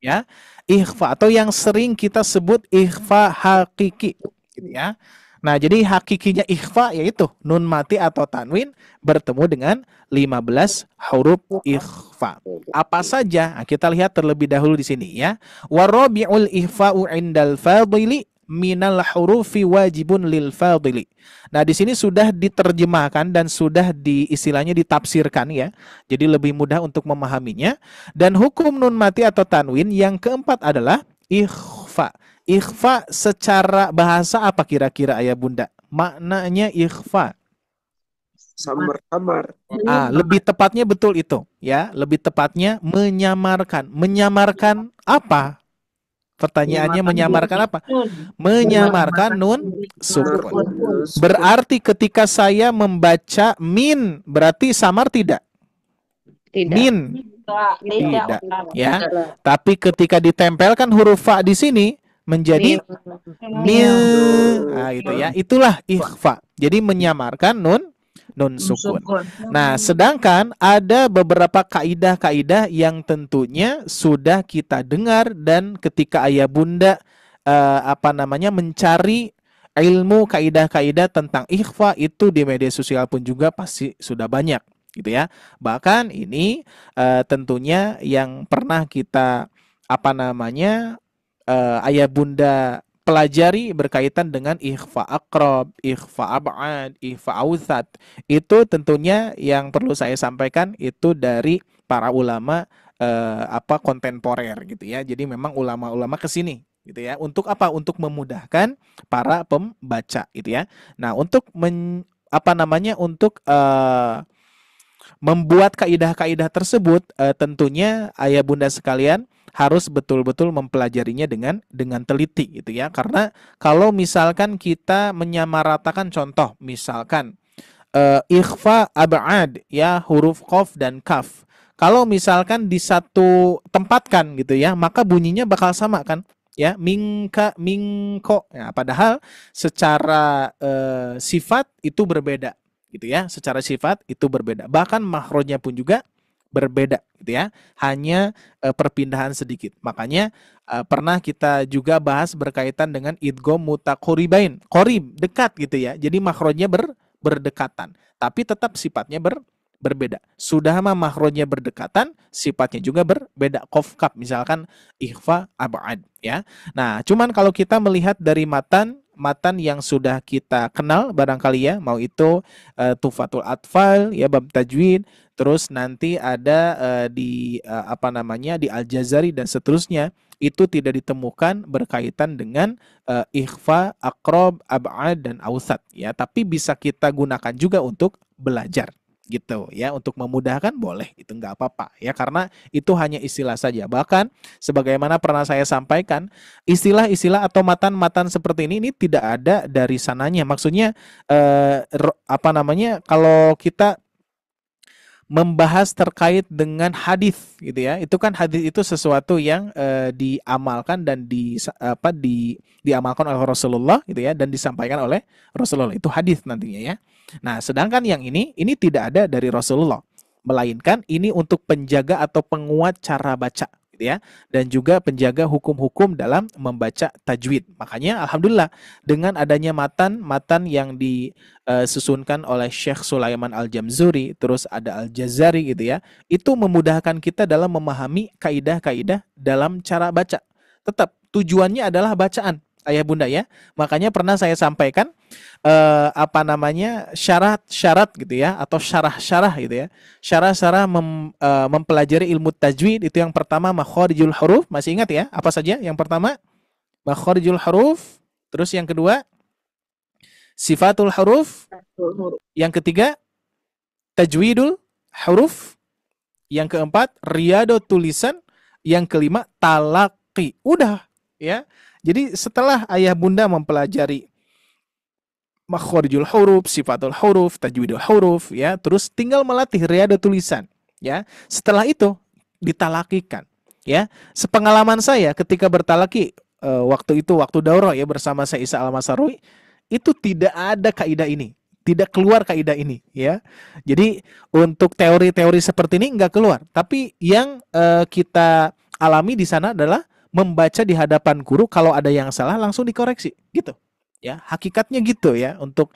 ya, ikhfa atau yang sering kita sebut ikhfa hakiki gitu ya. Nah, jadi hakikinya ikhfa yaitu nun mati atau tanwin bertemu dengan 15 huruf ikhfa. Apa saja? Nah, kita lihat terlebih dahulu di sini ya. Warabi'ul ikhfa'u indal fadili minal hurufi wajibun lil fadili. Nah, di sini sudah diterjemahkan dan sudah istilahnya ditafsirkan ya. Jadi lebih mudah untuk memahaminya. Dan hukum nun mati atau tanwin yang keempat adalah ikhfa. Ikhfa secara bahasa apa kira-kira ayah bunda? Maknanya ikhfa. Samar-samar. Lebih tepatnya betul itu ya. Lebih tepatnya menyamarkan. Menyamarkan apa? Pertanyaannya menyamarkan apa? Menyamarkan nun sukun. Berarti ketika saya membaca min, berarti samar tidak? Min tidak ya. Tapi ketika ditempelkan huruf fa di sini menjadi min. Nah, itu ya. Itulah ikhfa. Jadi menyamarkan nun sukun. Nah, sedangkan ada beberapa kaidah-kaidah yang tentunya sudah kita dengar dan ketika ayah bunda mencari ilmu kaidah-kaidah tentang ikhfa itu di media sosial pun juga pasti sudah banyak gitu ya. Bahkan ini tentunya yang pernah kita ayah bunda pelajari berkaitan dengan ikhfa aqrab, ikhfa ab'ad, ikhfa awsat. Itu tentunya yang perlu saya sampaikan itu dari para ulama kontemporer gitu ya. Jadi memang ulama-ulama kesini gitu ya. Untuk apa? Untuk memudahkan para pembaca gitu ya. Nah, untuk membuat kaidah-kaidah tersebut tentunya ayah bunda sekalian harus betul-betul mempelajarinya dengan teliti gitu ya. Karena kalau misalkan kita menyamaratakan contoh misalkan ikhfa ab'ad ya, huruf qaf dan kaf. Kalau misalkan di satu tempatkan gitu ya, maka bunyinya bakal sama kan? Ya, mingka, mingko. Ya, padahal secara sifat itu berbeda gitu ya. Secara sifat itu berbeda. Bahkan makhrajnya pun juga berbeda gitu ya, hanya perpindahan sedikit. Makanya pernah kita juga bahas berkaitan dengan idgham mutaqaribain, qarib, dekat gitu ya. Jadi makhrajnya berdekatan, tapi tetap sifatnya berbeda. Sudah makhrajnya berdekatan, sifatnya juga berbeda. Qaf kaf misalkan ikhfa ab'ad ya. Nah, cuman kalau kita melihat dari matan yang sudah kita kenal barangkali ya, mau itu Tufatul Atfal ya, bab tajwid, terus nanti ada di di Al-Jazari dan seterusnya, itu tidak ditemukan berkaitan dengan ikhfa, aqrab, ab'ad dan awsat ya, tapi bisa kita gunakan juga untuk belajar gitu ya, untuk memudahkan boleh, itu nggak apa-apa ya, karena itu hanya istilah saja. Bahkan sebagaimana pernah saya sampaikan, istilah-istilah atau matan-matan seperti ini tidak ada dari sananya. Maksudnya apa namanya, kalau kita membahas terkait dengan hadis gitu ya, itu kan hadis itu sesuatu yang diamalkan dan diamalkan oleh Rasulullah gitu ya, dan disampaikan oleh Rasulullah, itu hadis nantinya ya. Nah, sedangkan yang ini tidak ada dari Rasulullah, melainkan ini untuk penjaga atau penguat cara baca gitu ya, dan juga penjaga hukum-hukum dalam membaca tajwid. Makanya alhamdulillah dengan adanya matan yang disusunkan oleh Syekh Sulaiman Al-Jamzuri, terus ada Al-Jazari gitu ya, itu memudahkan kita dalam memahami kaidah-kaidah dalam cara baca. Tetap tujuannya adalah bacaan, ayah bunda ya. Makanya pernah saya sampaikan apa namanya, syarat-syarat gitu ya, atau syarah-syarah gitu ya. Syarah-syarah mempelajari ilmu tajwid itu, yang pertama makharijul huruf, masih ingat ya? Apa saja? Yang pertama makharijul huruf, terus yang kedua sifatul huruf, yang ketiga tajwidul huruf, yang keempat riyadatul lisan, yang kelima talaqi. Udah ya. Jadi setelah ayah bunda mempelajari makharijul huruf, sifatul huruf, tajwidul huruf ya, terus tinggal melatih riyadatul lisan ya. Setelah itu ditalakikan ya. Sepengalaman saya ketika bertalaki waktu daurah ya bersama saya Isa Al-Masarui, itu tidak ada kaidah ini, tidak keluar kaidah ini ya. Jadi untuk teori-teori seperti ini enggak keluar, tapi yang kita alami di sana adalah membaca di hadapan guru, kalau ada yang salah langsung dikoreksi gitu ya, hakikatnya gitu ya untuk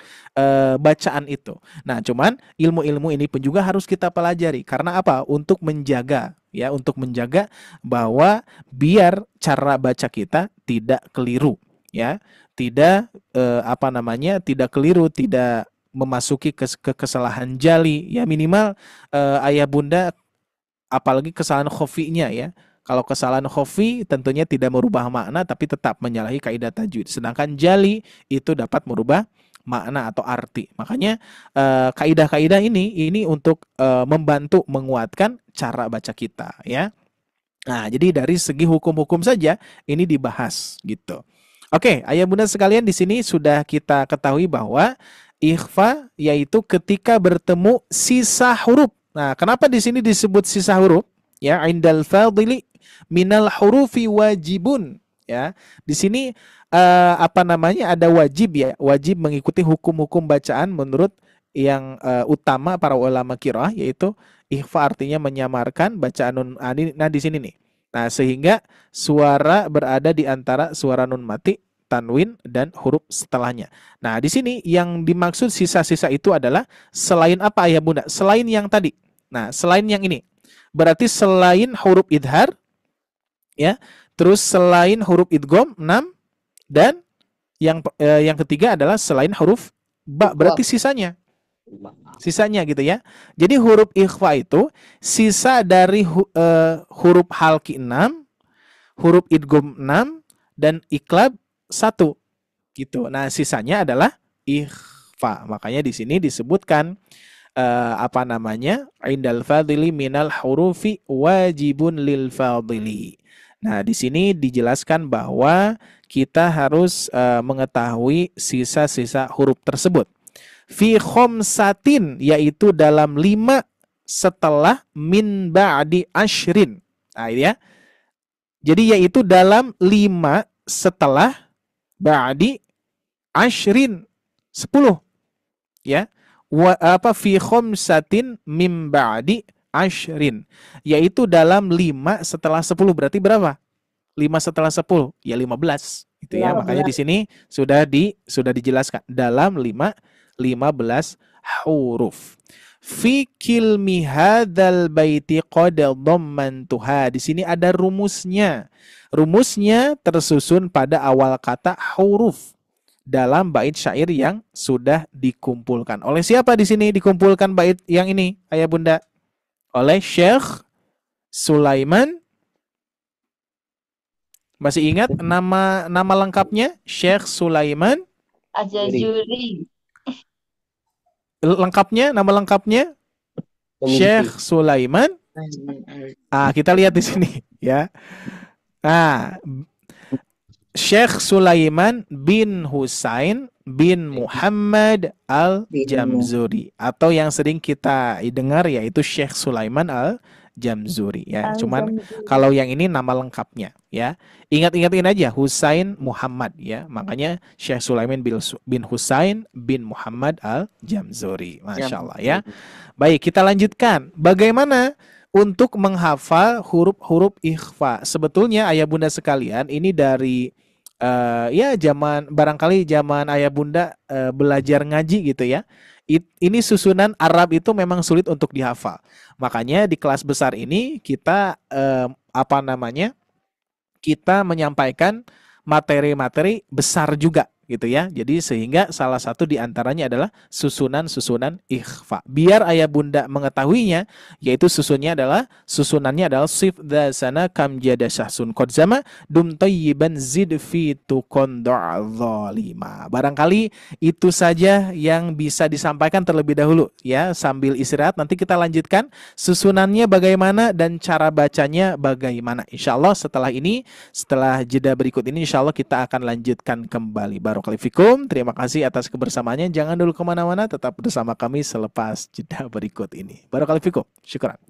bacaan itu. Nah, cuman ilmu-ilmu ini pun juga harus kita pelajari, karena apa? Untuk menjaga ya, untuk menjaga bahwa biar cara baca kita tidak keliru ya, tidak apa namanya, tidak keliru, tidak memasuki ke kesalahan jali ya, minimal ayah bunda, apalagi kesalahan khofinya ya. Kalau kesalahan khofi tentunya tidak merubah makna, tapi tetap menyalahi kaidah tajwid. Sedangkan jali itu dapat merubah makna atau arti. Makanya kaidah-kaidah ini untuk membantu menguatkan cara baca kita ya. Nah, jadi dari segi hukum-hukum saja ini dibahas gitu. Oke, ayah bunda sekalian, di sini sudah kita ketahui bahwa ikhfa yaitu ketika bertemu sisa huruf. Nah, kenapa di sini disebut sisa huruf? Ya, indal fadili minal hurufi wajibun ya. Di sini apa namanya, ada wajib ya, wajib mengikuti hukum-hukum bacaan menurut yang utama para ulama qiraah, yaitu ikhfa artinya menyamarkan bacaan nun. Nah, di sini nih. Nah, sehingga suara berada di antara suara nun mati, tanwin dan huruf setelahnya. Nah, di sini yang dimaksud sisa-sisa itu adalah selain apa ayah bunda? Selain yang tadi. Nah, selain yang ini. Berarti selain huruf idhar ya, terus selain huruf idgham 6, dan yang ketiga adalah selain huruf ba, berarti sisanya gitu ya. Jadi huruf ikhfa itu sisa dari huruf halki 6, huruf idgham 6, dan iqlab 1 gitu. Nah, sisanya adalah ikhfa. Makanya di sini disebutkan apa namanya, indal fadili minal hurufi wajibun lil fadili. Nah, di sini dijelaskan bahwa kita harus mengetahui sisa-sisa huruf tersebut. Fi khomsatin, yaitu dalam 5 setelah min ba'di ashrin. Nah, ini ya. Jadi yaitu dalam 5 setelah ba'di ashrin, 10 ya. Fi khomsatin min ba'di ashrin, yaitu dalam 5 setelah 10. Berarti berapa? 5 setelah 10 ya 15 gitu ya. Makanya di sini sudah dijelaskan dalam 15 huruf. Fi kilmi hadzal baiti qad dhammantuha. Di sini ada rumusnya. Rumusnya tersusun pada awal kata huruf dalam bait syair yang sudah dikumpulkan. Oleh siapa di sini dikumpulkan bait yang ini, ayah bunda? Oleh Syekh Sulaiman. Masih ingat nama lengkapnya? Syekh Sulaiman Al-Jazuri. Lengkapnya, nama lengkapnya? Syekh Sulaiman. Kita lihat di sini ya. Syekh Sulaiman bin Husain bin Muhammad Al-Jamzuri, atau yang sering kita dengar yaitu Syekh Sulaiman Al-Jamzuri ya. Cuman kalau yang ini nama lengkapnya ya. Ingat-ingatin aja Husain Muhammad ya. Makanya Syekh Sulaiman bin Husain bin Muhammad Al-Jamzuri. Masya Allah ya. Baik, kita lanjutkan. Bagaimana untuk menghafal huruf-huruf ikhfa? Sebetulnya ayah bunda sekalian, ini dari barangkali zaman ayah bunda belajar ngaji gitu ya. Ini susunan Arab itu memang sulit untuk dihafal. Makanya di kelas besar ini kita kita menyampaikan materi-materi besar juga gitu ya. Jadi sehingga salah satu di antaranya adalah susunan-susunan ikhfa. Biar ayah bunda mengetahuinya, yaitu susunannya adalah sif dasana kam jada syahsun qadzama dum tayyiban zid fi tuqon dzalima. Barangkali itu saja yang bisa disampaikan terlebih dahulu ya, sambil istirahat nanti kita lanjutkan susunannya bagaimana dan cara bacanya bagaimana. Insyaallah setelah jeda berikut ini insyaallah kita akan lanjutkan kembali. Barakallahu fikum. Terima kasih atas kebersamaannya. Jangan dulu kemana-mana, tetap bersama kami selepas jeda berikut ini. Barakallahu fikum. Syukran.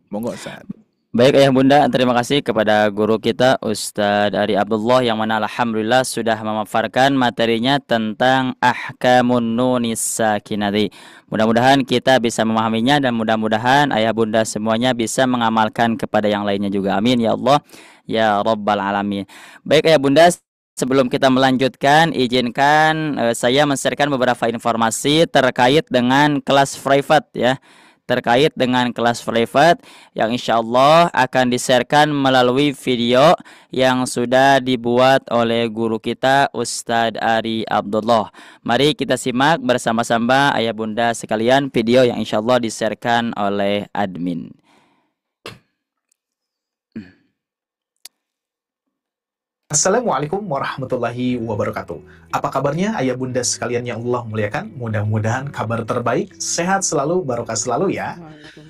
Monggo Ustaz. Baik ayah bunda, terima kasih kepada guru kita Ustadz Ari Abdullah yang mana alhamdulillah sudah memaparkan materinya tentang ahkamun nunis sakinati. Mudah-mudahan kita bisa memahaminya dan mudah-mudahan ayah bunda semuanya bisa mengamalkan kepada yang lainnya juga. Amin ya Allah ya Rabbal alamin. Baik ayah bunda, sebelum kita melanjutkan, izinkan saya men-sharekan beberapa informasi terkait dengan kelas private ya. Terkait dengan kelas private yang insya Allah akan di-sharekan melalui video yang sudah dibuat oleh guru kita Ustadz Ari Abdullah. Mari kita simak bersama-sama ayah bunda sekalian video yang insya Allah di-sharekan oleh admin. Assalamualaikum warahmatullahi wabarakatuh. Apa kabarnya ayah bunda sekalian yang Allah muliakan? Mudah-mudahan kabar terbaik, sehat selalu, barokah selalu ya.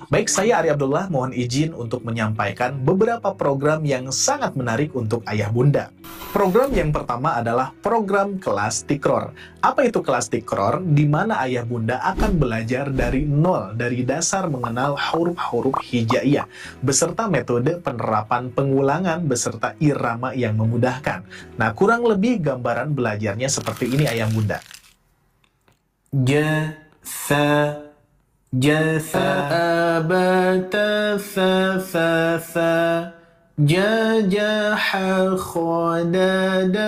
Baik, saya Ari Abdullah mohon izin untuk menyampaikan beberapa program yang sangat menarik untuk ayah bunda. Program yang pertama adalah program kelas Tikror. Apa itu kelas Tikror? Di mana ayah bunda akan belajar dari nol, dari dasar mengenal huruf-huruf hijaiyah, beserta metode penerapan pengulangan beserta irama yang memudahkan. Nah, kurang lebih gambaran belajarnya seperti ini ayah bunda. Ja, fa, jatha, abata, fa, jajaha, khodadada,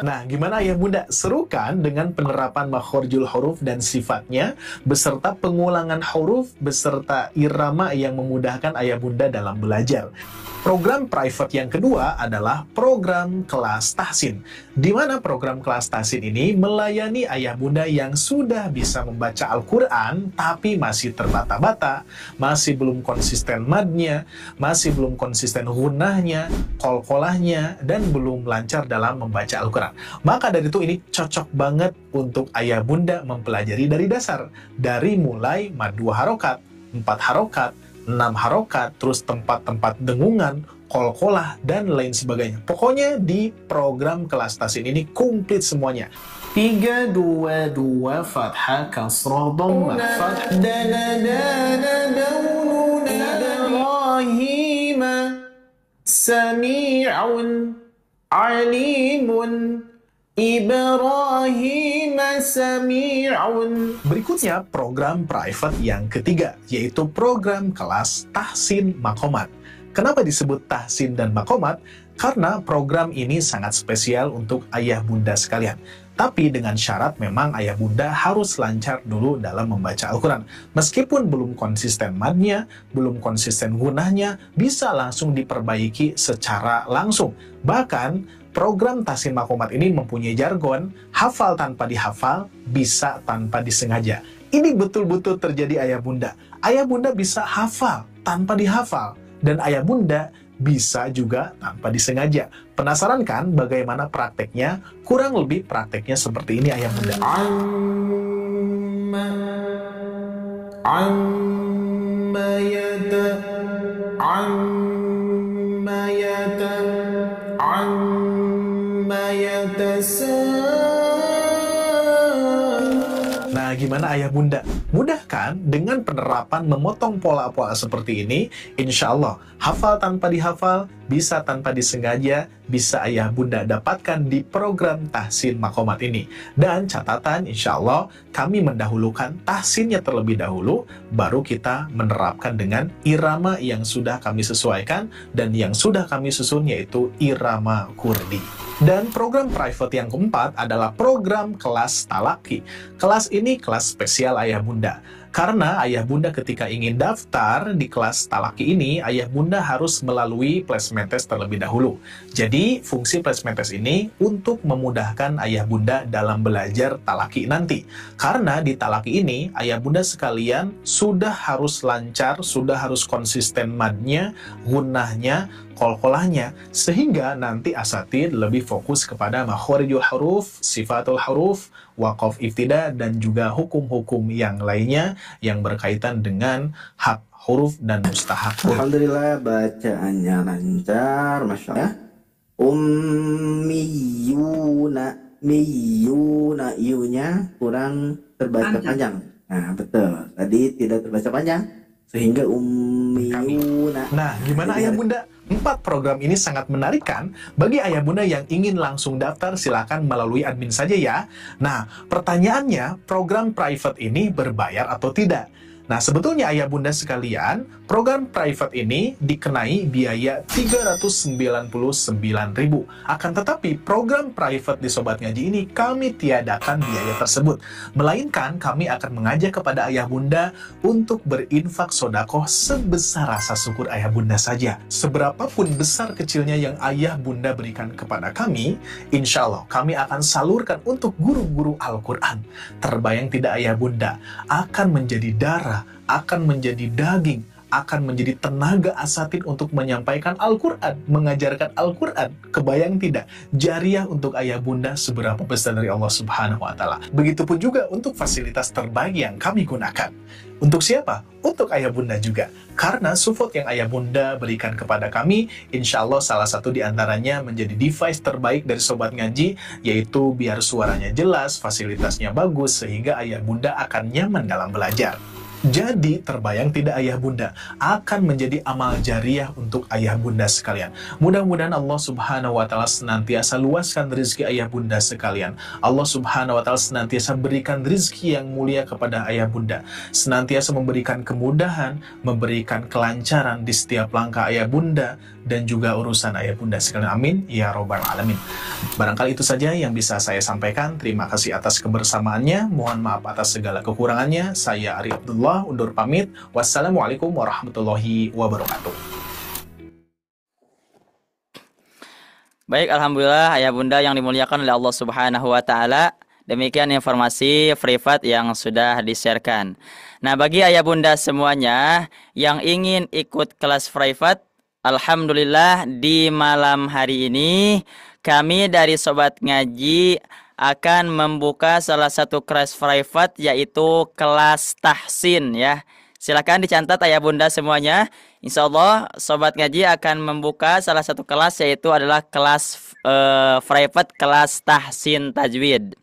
Nah, gimana ayah bunda? Seru kan dengan penerapan makhorijul huruf dan sifatnya, beserta pengulangan huruf, beserta irama yang memudahkan ayah bunda dalam belajar. Program private yang kedua adalah program kelas tahsin, di mana program kelas tahsin ini melayani ayah bunda yang sudah bisa membaca Al-Quran, tapi masih terbata-bata, masih belum konsisten madnya, masih belum konsisten gunahnya, kolkolahnya, dan belum lancar dalam membaca Al-Quran. Maka dari itu ini cocok banget untuk ayah bunda mempelajari dari dasar, dari mulai mad 2 harokat, 4 harokat, 6 harokat, terus tempat-tempat dengungan, kolkolah, dan lain sebagainya. Pokoknya di program kelas tahsin ini komplit semuanya. 3, 2, 2, fathah, kasrah, dhammah, fathah, Ibrahim, Sami'un, Alimun, Ibrahim Sami'un. Berikutnya program private yang ketiga, yaitu program kelas tahsin makomat. Kenapa disebut tahsin dan makomat? Karena program ini sangat spesial untuk ayah bunda sekalian. Tapi dengan syarat memang ayah bunda harus lancar dulu dalam membaca Al-Quran. Meskipun belum konsisten madnya, belum konsisten gunahnya, bisa langsung diperbaiki secara langsung. Bahkan program tahsin makomat ini mempunyai jargon, hafal tanpa dihafal, bisa tanpa disengaja. Ini betul-betul terjadi ayah bunda. Ayah bunda bisa hafal tanpa dihafal. Dan ayah bunda bisa juga tanpa disengaja. Penasaran kan bagaimana prakteknya? Kurang lebih prakteknya seperti ini ayah bunda. Nah, gimana ayah bunda? Mudah kan? Dengan penerapan memotong pola-pola seperti ini, insya Allah hafal tanpa dihafal, bisa tanpa disengaja, bisa ayah bunda dapatkan di program tahsin makomat ini. Dan catatan, insya Allah kami mendahulukan tahsinnya terlebih dahulu, baru kita menerapkan dengan irama yang sudah kami sesuaikan, dan yang sudah kami susun yaitu irama kurdi. Dan program private yang keempat adalah program kelas talaki. Kelas ini kelas spesial ayah bunda. Karena ayah bunda ketika ingin daftar di kelas talaki ini, ayah bunda harus melalui placement test terlebih dahulu. Jadi, fungsi placement test ini untuk memudahkan ayah bunda dalam belajar talaki nanti. Karena di talaki ini, ayah bunda sekalian sudah harus lancar, sudah harus konsisten madnya, gunnahnya, qalqalahnya, sehingga nanti asatid lebih fokus kepada makhorijul huruf, sifatul huruf, waqaf iftida, dan juga hukum-hukum yang lainnya yang berkaitan dengan hak huruf dan mustahak. Alhamdulillah bacaannya lancar, Masya Allah. Miyuna, iunya kurang terbaca panjang. Nah, betul. Tadi tidak terbaca panjang, sehingga ummiyuna. Nah, gimana ayah bunda? 4 program ini sangat menarik kan? Bagi ayah bunda yang ingin langsung daftar, silakan melalui admin saja ya. Nah, pertanyaannya, program private ini berbayar atau tidak? Nah, sebetulnya ayah bunda sekalian, program private ini dikenai biaya 399.000. Akan tetapi, program private di Sobat Ngaji ini kami tiadakan biaya tersebut. Melainkan, kami akan mengajak kepada ayah bunda untuk berinfak sodakoh sebesar rasa syukur ayah bunda saja. Seberapapun besar kecilnya yang ayah bunda berikan kepada kami, insya Allah kami akan salurkan untuk guru-guru Al-Quran. Terbayang tidak ayah bunda, akan menjadi darah, akan menjadi daging, akan menjadi tenaga asatid untuk menyampaikan Al-Quran, mengajarkan Al-Quran. Kebayang tidak? Jariah untuk ayah bunda seberapa besar dari Allah Subhanahu wa Ta'ala. Begitupun juga untuk fasilitas terbaik yang kami gunakan. Untuk siapa? Untuk ayah bunda juga. Karena support yang ayah bunda berikan kepada kami, insya Allah salah satu di antaranya menjadi device terbaik dari Sobat Ngaji, yaitu biar suaranya jelas, fasilitasnya bagus, sehingga ayah bunda akan nyaman dalam belajar. Jadi, terbayang tidak ayah bunda, akan menjadi amal jariah untuk ayah bunda sekalian. Mudah-mudahan Allah Subhanahu wa Ta'ala senantiasa luaskan rezeki ayah bunda sekalian. Allah Subhanahu wa Ta'ala senantiasa berikan rezeki yang mulia kepada ayah bunda. Senantiasa memberikan kemudahan, memberikan kelancaran di setiap langkah ayah bunda, dan juga urusan ayah bunda sekalian. Amin ya robbal alamin. Barangkali itu saja yang bisa saya sampaikan. Terima kasih atas kebersamaannya. Mohon maaf atas segala kekurangannya. Saya Ari Abdullah undur pamit. Wassalamualaikum warahmatullahi wabarakatuh. Baik, alhamdulillah ayah bunda yang dimuliakan oleh Allah Subhanahu wa Ta'ala. Demikian informasi privat yang sudah di-sharekan. Nah, bagi ayah bunda semuanya yang ingin ikut kelas privat, alhamdulillah di malam hari ini kami dari Sobat Ngaji akan membuka salah satu kelas private, yaitu kelas tahsin ya. Silakan dicatat ayah bunda semuanya. Insya Allah Sobat Ngaji akan membuka salah satu kelas, yaitu adalah kelas private kelas tahsin tajwid.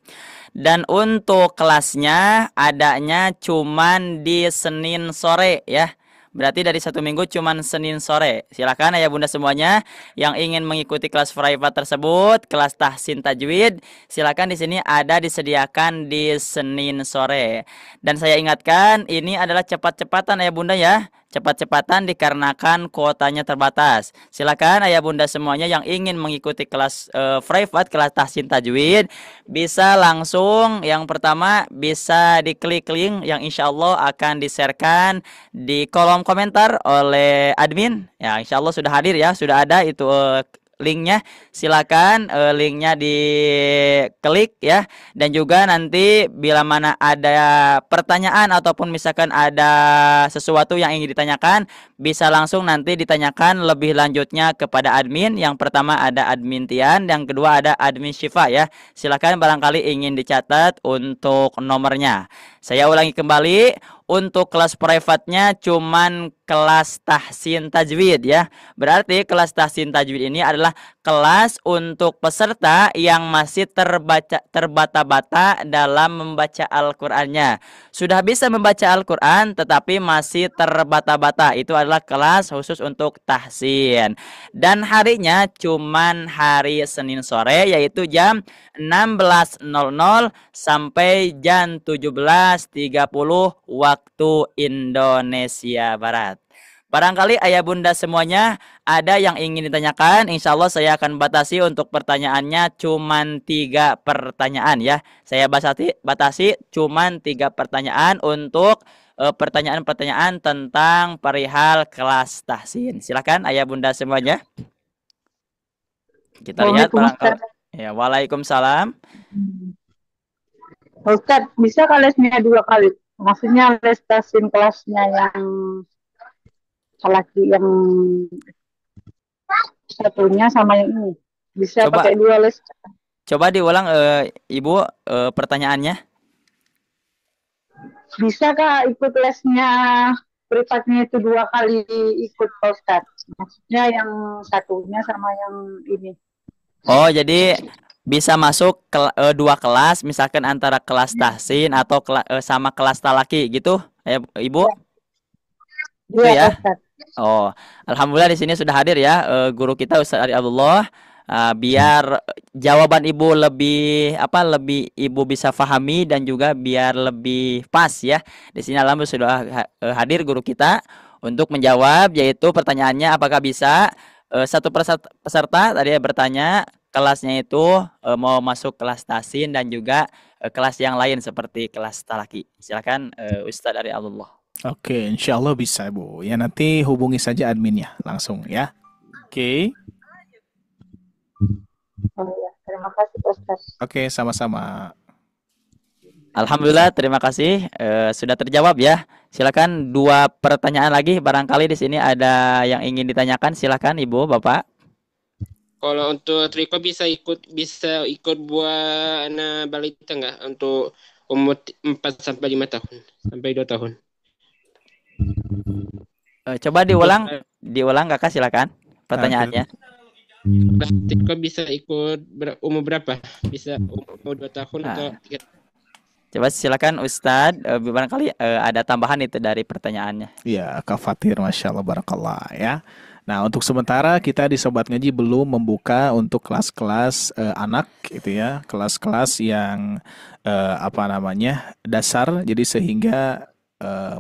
Dan untuk kelasnya adanya cuman di Senin sore ya. Berarti dari satu minggu cuman Senin sore. Silakan ayah bunda semuanya yang ingin mengikuti kelas private tersebut, kelas tahsin tajwid, silakan di sini ada disediakan di Senin sore. Dan saya ingatkan, ini adalah cepat-cepatan ayah bunda ya. Cepat-cepatan dikarenakan kuotanya terbatas. Silakan ayah bunda semuanya yang ingin mengikuti kelas private, kelas tahsin tajwid, bisa langsung. Yang pertama bisa diklik link yang insya Allah akan di-sharekan di kolom komentar oleh admin. Ya, insya Allah sudah hadir ya, sudah ada itu linknya, silakan linknya diklik ya. Dan juga nanti bila mana ada pertanyaan ataupun misalkan ada sesuatu yang ingin ditanyakan, bisa langsung nanti ditanyakan lebih lanjutnya kepada admin. Yang pertama ada admin Tian, yang kedua ada admin Syifa ya. Silakan barangkali ingin dicatat untuk nomornya. Saya ulangi kembali, untuk kelas private-nya cuman kelas tahsin tajwid ya. Berarti kelas tahsin tajwid ini adalah kelas untuk peserta yang masih terbata-bata dalam membaca Al-Qur'annya. Sudah bisa membaca Al-Qur'an tetapi masih terbata-bata. Itu adalah kelas khusus untuk tahsin. Dan harinya cuman hari Senin sore, yaitu jam 16.00 sampai jam 17.30 waktu Indonesia Barat. Barangkali ayah bunda semuanya ada yang ingin ditanyakan, insya Allah saya akan batasi untuk pertanyaannya cuman 3 pertanyaan ya. Saya batasi cuman 3 pertanyaan untuk pertanyaan-pertanyaan tentang perihal kelas tahsin. Silakan ayah bunda semuanya. Kita lihat barangkali. Ya, waalaikumsalam. Ustadz, bisa kelasnya 2 kali? Maksudnya les tahsin kelasnya yang laki yang satunya sama yang ini. Bisa Coba. pakai 2 les? Coba diulang Ibu pertanyaannya. Bisa kah ikut lesnya privatnya itu 2 kali ikut Pak Ustadz? Maksudnya yang satunya sama yang ini. Oh, jadi bisa masuk 2 kelas, misalkan antara kelas tahsin atau sama kelas talaki gitu, ya Ibu? Gitu ya. Oh, alhamdulillah di sini sudah hadir ya guru kita Ustaz Ari Abdullah. Biar jawaban Ibu lebih lebih Ibu bisa pahami dan juga biar lebih pas ya. Di sini alhamdulillah sudah hadir guru kita untuk menjawab, yaitu pertanyaannya apakah bisa satu peserta tadi bertanya kelasnya itu mau masuk kelas tahsin dan juga kelas yang lain seperti kelas talaki. Silakan Ustadz Ari Abdullah. Oke, insya Allah bisa Bu. Ya nanti hubungi saja adminnya langsung ya. Oke. Oh ya, terima kasih Ustaz. Oke, sama-sama. Alhamdulillah, terima kasih sudah terjawab ya. Silakan 2 pertanyaan lagi. Barangkali di sini ada yang ingin ditanyakan. Silakan Ibu, Bapak. Kalau untuk Triko bisa ikut buat anak balita nggak untuk umur 4 sampai 5 tahun sampai 2 tahun? Coba diulang Kakak, silakan pertanyaannya. Triko bisa ikut umur berapa? Bisa umur 2 tahun atau 3 tahun? Coba silakan Ustadz, barangkali ada tambahan itu dari pertanyaannya. Ya, Kak Fatir, Masya Allah, Barakallah ya. Nah, untuk sementara kita di Sobat Ngaji belum membuka untuk kelas-kelas anak gitu ya, kelas-kelas yang dasar. Jadi sehingga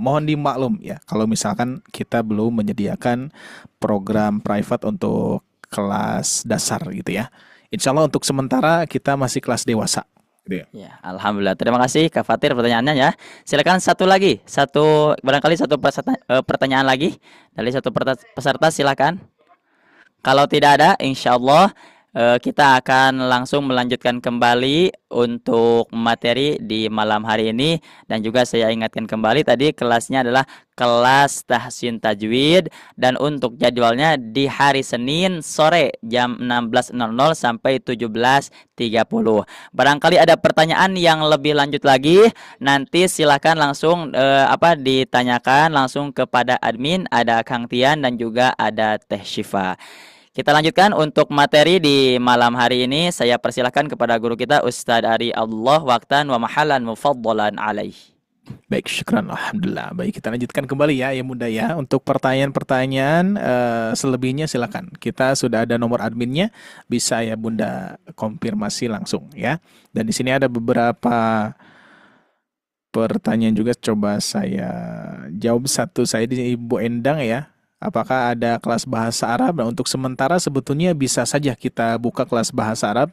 mohon dimaklum ya, kalau misalkan kita belum menyediakan program private untuk kelas dasar gitu ya. Insya Allah untuk sementara kita masih kelas dewasa. Gitu ya. Ya, alhamdulillah. Terima kasih Kak Fatir pertanyaannya ya. Silakan barangkali satu pertanyaan lagi dari satu peserta, silakan. Kalau tidak ada, insya Allah kita akan langsung melanjutkan kembali untuk materi di malam hari ini. Dan juga saya ingatkan kembali tadi kelasnya adalah kelas tahsin tajwid, dan untuk jadwalnya di hari Senin sore jam 16.00 sampai 17.30. Barangkali ada pertanyaan yang lebih lanjut lagi, nanti silakan langsung ditanyakan langsung kepada admin, ada Kang Tian dan juga ada Teh Syifa. Kita lanjutkan untuk materi di malam hari ini. Saya persilahkan kepada guru kita Ustadz Ari Abdullah, waqtan wa mahalan mufaddalan alaih. Baik, syukran, alhamdulillah. Baik, kita lanjutkan kembali ya Bunda ya. Untuk pertanyaan-pertanyaan selebihnya silakan. Kita sudah ada nomor adminnya, bisa ya Bunda konfirmasi langsung ya. Dan di sini ada beberapa pertanyaan juga, coba saya jawab satu. Saya di Ibu Endang ya. Apakah ada kelas bahasa Arab? Nah, untuk sementara sebetulnya bisa saja kita buka kelas bahasa Arab,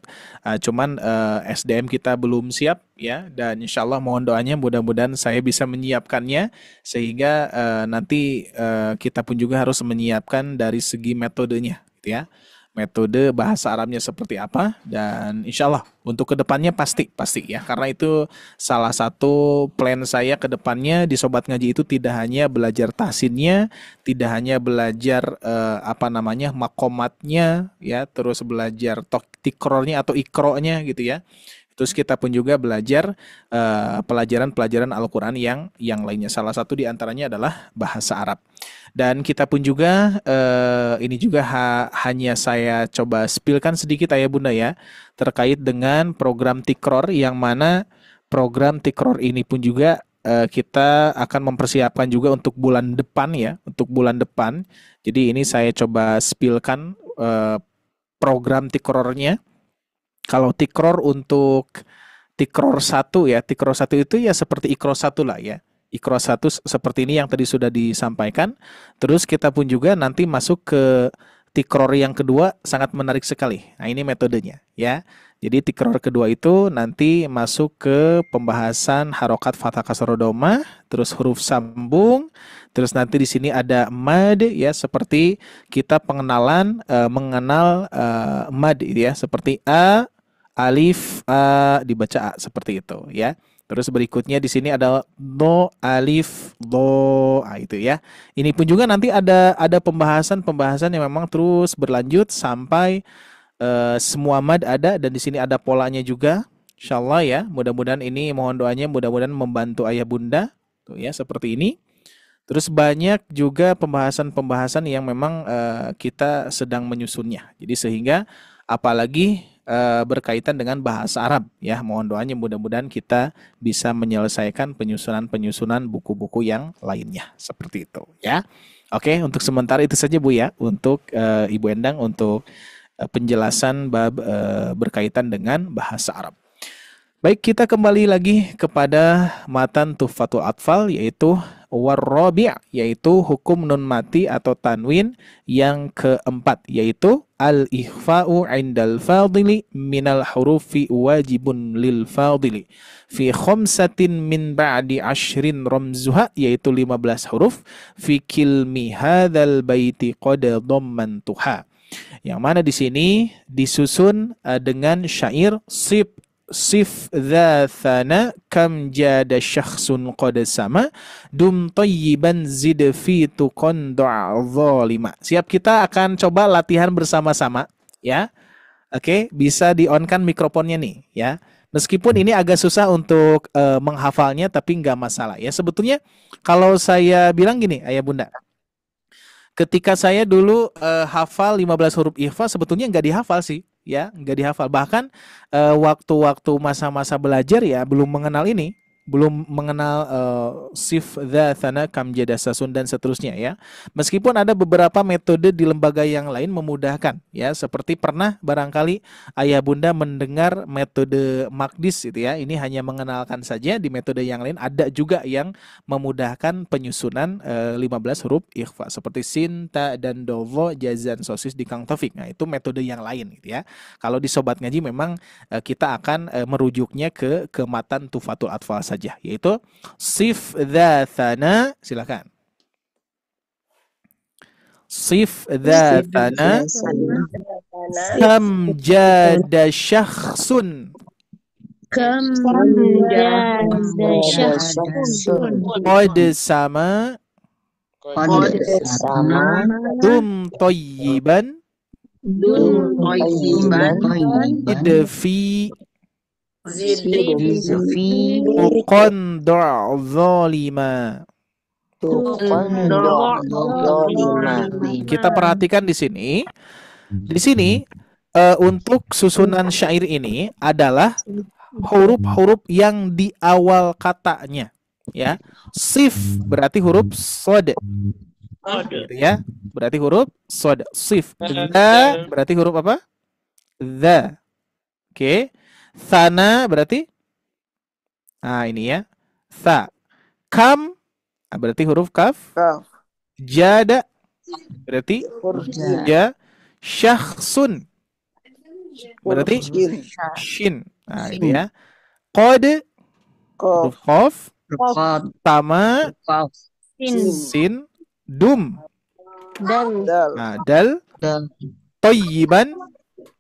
cuman SDM kita belum siap ya, dan insya Allah mohon doanya mudah-mudahan saya bisa menyiapkannya, sehingga nanti kita pun juga harus menyiapkan dari segi metodenya gitu ya. metode bahasa Arabnya seperti apa, dan insya Allah untuk kedepannya pasti ya, karena itu salah satu plan saya kedepannya di Sobat Ngaji itu tidak hanya belajar tahsinnya, tidak hanya belajar makomatnya ya, terus belajar tikrornya atau ikronya gitu ya. Terus kita pun juga belajar pelajaran-pelajaran Al-Quran yang lainnya. Salah satu di antaranya adalah bahasa Arab. Dan kita pun juga ini juga hanya saya coba spillkan sedikit ayah bunda ya, terkait dengan program Tikror, yang mana program Tikror ini pun juga kita akan mempersiapkan juga untuk bulan depan ya, untuk bulan depan. Jadi ini saya coba spillkan program Tikrornya. Kalau Tikror untuk Tikror 1 ya, Tikror 1 itu ya seperti Ikro 1 lah ya. Ikro 1 seperti ini yang tadi sudah disampaikan. Terus kita pun juga nanti masuk ke Tikror yang kedua, sangat menarik sekali. Nah ini metodenya ya. Jadi Tikror kedua itu nanti masuk ke pembahasan harokat fathah kasroh dhamma, terus huruf sambung, terus nanti di sini ada mad ya, seperti kita pengenalan mengenal mad ya, seperti a, alif, a dibaca a seperti itu ya. Terus berikutnya di sini ada do, alif, do, itu ya. Ini pun juga nanti ada pembahasan yang memang terus berlanjut sampai semua mad ada, dan di sini ada polanya juga. Insyaallah ya. Mudah-mudahan ini mohon doanya, mudah-mudahan membantu ayah bunda tuh ya, seperti ini. Terus banyak juga pembahasan-pembahasan yang memang kita sedang menyusunnya. Jadi sehingga apalagi berkaitan dengan bahasa Arab ya, mohon doanya mudah-mudahan kita bisa menyelesaikan penyusunan buku-buku yang lainnya seperti itu ya. Oke, untuk sementara itu saja Bu ya, untuk Ibu Endang untuk penjelasan bab berkaitan dengan bahasa Arab. Baik, kita kembali lagi kepada matan Tuhfatul Atfal, yaitu warrabi', yaitu hukum nun mati atau tanwin yang keempat, yaitu al-ikhfa'u 'indal fadili minal hurufi wajibun lil fadili fi khamsatin min ba'di 'ashrin ramzuha, yaitu 15 huruf, fi kilmi hadzal baiti qad dhammantuha. Yang mana di sini disusun dengan syair sif dha thana kam jada syakhsun qad sama dum tayyiban zid fi tuqan zalima. Siap, kita akan coba latihan bersama-sama ya. Oke, bisa di-on-kan mikrofonnya nih ya. Meskipun ini agak susah untuk menghafalnya, tapi nggak masalah ya. Sebetulnya kalau saya bilang gini ayah bunda, ketika saya dulu hafal 15 huruf ikhfa, sebetulnya nggak dihafal sih ya, nggak dihafal. Bahkan waktu-waktu masa-masa belajar ya belum mengenal ini, belum mengenal sif dha thana kam jada sasun dan seterusnya ya. Meskipun ada beberapa metode di lembaga yang lain memudahkan ya, seperti pernah barangkali ayah bunda mendengar metode Makdis itu ya. Ini hanya mengenalkan saja, di metode yang lain ada juga yang memudahkan penyusunan 15 huruf ikhfa seperti sin, ta dan dovo, jazan, sosis di Kang Taufik. Nah, itu metode yang lain gitu ya. Kalau di Sobat Ngaji memang kita akan merujuknya ke matan Tuhfatul Atfal saja, yaitu sif dha thana, silakan. Sif dha thana kam jada syakhsun qad sama dum tayyiban idfi tuqan zalima. Kita perhatikan di sini. Di sini untuk susunan syair ini adalah huruf-huruf yang di awal katanya ya. Sif berarti huruf sod. Gitu ya. Berarti huruf sod. Sif. Dha berarti huruf apa? Dha. Oke. Thana berarti ini ya. Tha. Kam berarti huruf kaf. Jada berarti ja. Syakhsun berarti shin. Nah, itu ya. Qad huruf qaf. Tama sin. Dum dal. Toyiban.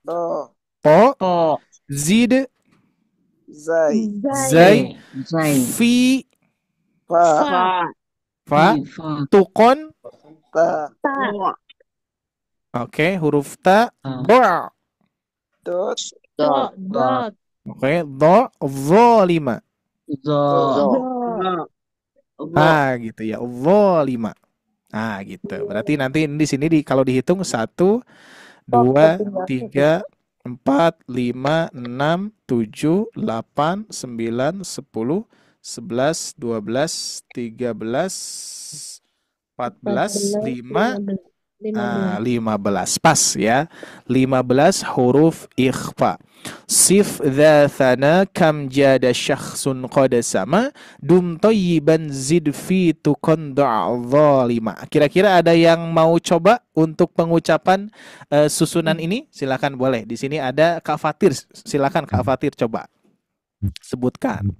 To. Zid. Zai. Fi. Fa. Tukon. Oke, huruf ta. Do. Oke, do. Zolima. Gitu ya. Zolima. Gitu. Berarti nanti di sini kalau dihitung 1, 2, 3, 4, 5, 6, 7, 8, 9, 10, 11, 12, 13, 14, 5, 15. Pas ya. 15 huruf ikhfa. Sif dzatsana kam jada syakhsun qad sama dum thayyiban zid fi tukun zalima. Kira-kira ada yang mau coba untuk pengucapan susunan ini? Silakan, boleh. Di sini ada Kak Fatir. Silakan Kak Fatir coba sebutkan.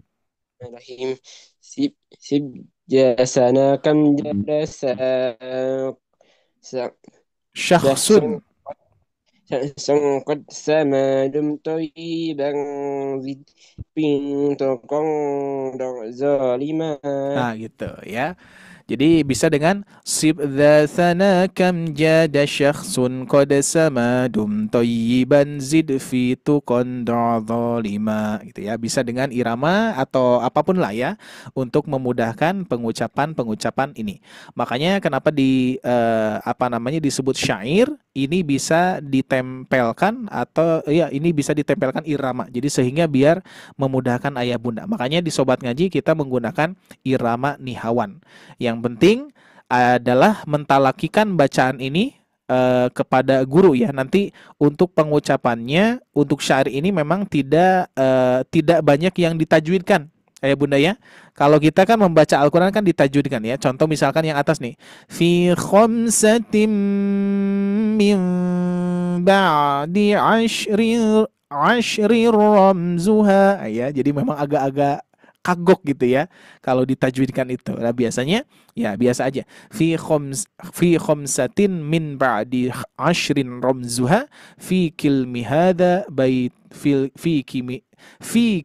Rahim. Sib jasana kam jada syakhsun qad sama dum thayyiban zid pintukong zalima. Gitu ya. Jadi bisa dengan sib dzatsana kam jada syakhsun qad sama dum thayyiban zid fi tukun zalima gitu ya. Bisa dengan irama atau apapun lah ya untuk memudahkan pengucapan ini. Makanya kenapa disebut syair, ini bisa ditempelkan atau ya ini bisa ditempelkan irama. Jadi sehingga biar memudahkan ayah bunda. Makanya di Sobat Ngaji kita menggunakan irama nihawan. Yang penting adalah mentalakikan bacaan ini kepada guru ya. Nanti untuk pengucapannya untuk syair ini memang tidak banyak yang ditajwidkan. Ya bunda ya. Kalau kita kan membaca Al-Quran kan ditajwidkan ya. Contoh misalkan yang atas nih. Fi khamsatin min ba'di ashri ramzuha. Ya, jadi memang agak-agak kagok gitu ya kalau ditajwidkan itu. Nah biasanya ya biasa aja. Fi khamsatin min ba'di ashrin ramzuha fi kilmi hadza bait fi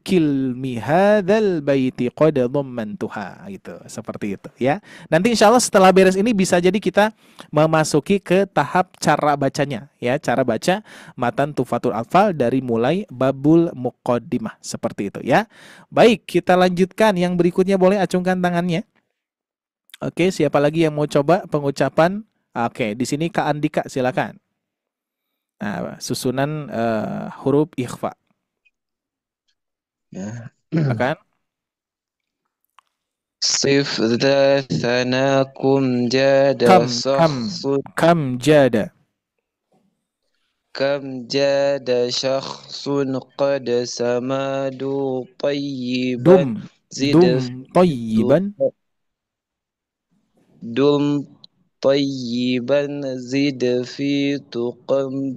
kilmi hadzal baiti qad dhammantuha gitu. Seperti itu ya. Nanti insyaallah setelah beres ini bisa jadi kita memasuki ke tahap cara bacanya ya, cara baca matan Tuhfatul Atfal dari mulai babul muqaddimah seperti itu ya. Baik, kita lanjutkan yang berikutnya, boleh acungkan tangannya. Oke, siapa lagi yang mau coba pengucapan? Oke, di sini Kak Andika silakan. Susunan huruf ikhfa. Ya. Silakan. Sif dzatsana kum jada kam jada syakhsun qad samadu tayyiban dum tayyiban zid fi tuqan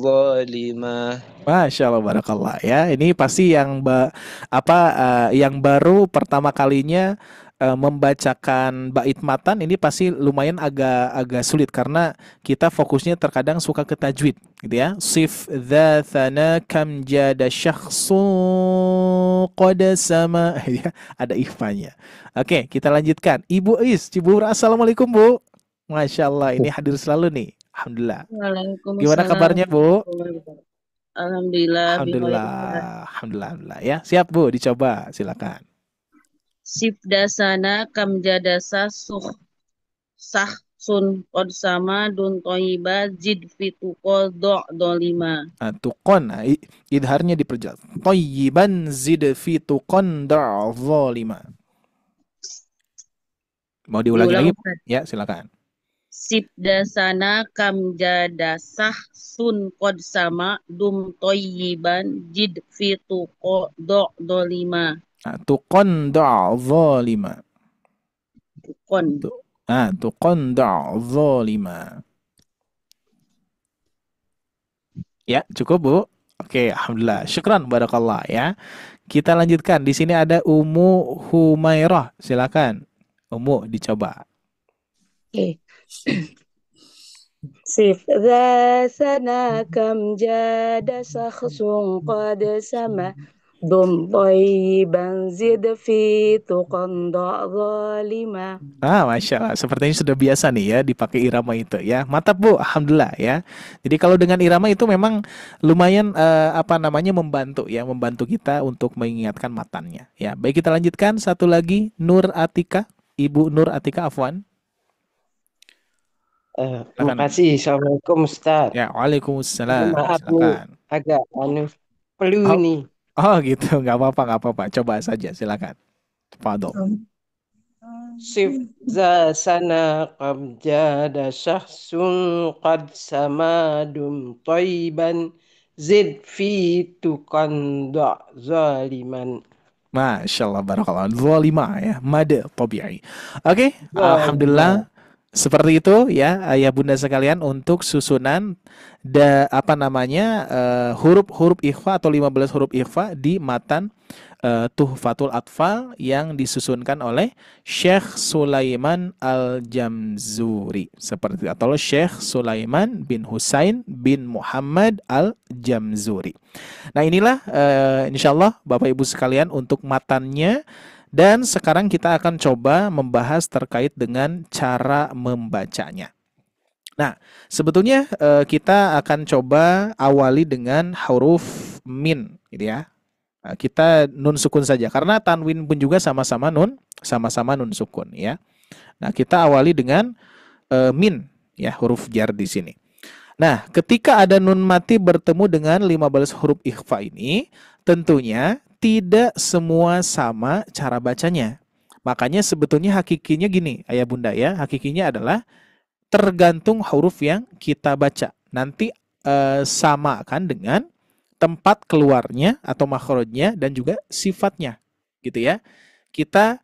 zalimah. Masya Allah, barakallah ya. Ini pasti yang yang baru pertama kalinya membacakan bait matan ini pasti lumayan agak sulit karena kita fokusnya terkadang suka ke tajwid gitu ya. Sif dzatsana kam jada syakhsun qad sama ya, ada ikhfanya. Oke, kita lanjutkan. Ibu Is Cibubur, assalamualaikum Bu. Masya Allah, ini hadir selalu nih. Alhamdulillah. Waalaikumsalam. Gimana kabarnya Bu? Alhamdulillah. Alhamdulillah ya. Siap Bu, dicoba silakan. Sif dasana kam jadasa sahsun qad sama dun toyiba zid fituqo dolima. Tukon, idharnya diperjelas. Toyiban zid fituqon dolima. Mau diulangi lagi? Ya, silakan. Sif dasana kam jadasah sun qad sama dum toyiban jid fituqo dolima. Tukon zalima. Tukon zalima. Ya, cukup Bu. Oke, alhamdulillah. Syukran barakallah ya. Kita lanjutkan. Di sini ada Ummu Humairah. Silakan. Ummu dicoba. Oke. Sif dha sana kam jada syakhsun qad sama dum thayyiban zid fi tuqan zalima. Masya Allah, sepertinya sudah biasa nih ya dipakai irama itu ya. Mantap Bu, alhamdulillah ya. Jadi kalau dengan irama itu memang lumayan membantu ya, membantu kita untuk mengingatkan matannya. Ya, baik kita lanjutkan satu lagi Nur Atika, Ibu Nur Atika afwan. Terima kasih. Assalamualaikum Ustaz. Ya, waalaikumsalam. Maaf Silakan. agak perlu nih. Oh gitu, nggak apa-apa. Coba saja, silakan. Fadol. Sif za sana qam jada syakhsun qad samadum thayyiban zid fi tuqan zaliman. Masya Allah, barakallah. Zalimah ya, mada tabi'i. Oke, alhamdulillah. Seperti itu ya ayah bunda sekalian untuk susunan huruf-huruf ikhfa atau 15 huruf ikhfa di matan Tuhfatul Atfal yang disusunkan oleh Syekh Sulaiman Al-Jamzuri seperti itu, atau Syekh Sulaiman bin Husain bin Muhammad Al-Jamzuri. Nah inilah insyaallah Bapak Ibu sekalian untuk matannya. Dan sekarang kita akan coba membahas terkait dengan cara membacanya. Nah, sebetulnya kita akan coba awali dengan huruf min, gitu ya. Kita nun sukun saja, karena tanwin pun juga sama-sama nun sukun, ya. Nah, kita awali dengan min, ya, huruf jar di sini. Nah, ketika ada nun mati bertemu dengan 15 huruf ikhfa ini, tentunya tidak semua sama cara bacanya. Makanya sebetulnya hakikinya gini, ayah bunda ya, hakikinya adalah tergantung huruf yang kita baca. Nanti samakan dengan tempat keluarnya atau makhrajnya dan juga sifatnya, gitu ya. Kita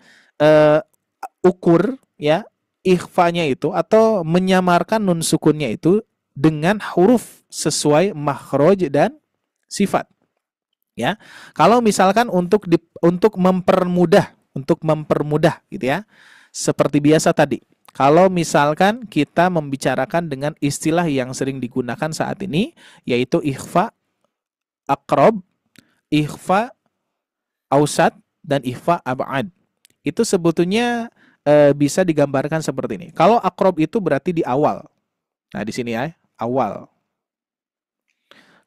ukur ya ikhfanya itu atau menyamarkan nun sukunnya itu dengan huruf sesuai makhraj dan sifat. Ya, kalau misalkan untuk mempermudah gitu ya, seperti biasa tadi. Kalau misalkan kita membicarakan dengan istilah yang sering digunakan saat ini, yaitu ikhfa aqrab, ikhfa ausat, dan ikhfa ab'ad. Itu sebetulnya bisa digambarkan seperti ini. Kalau aqrab itu berarti di awal. Nah, di sini ya, awal.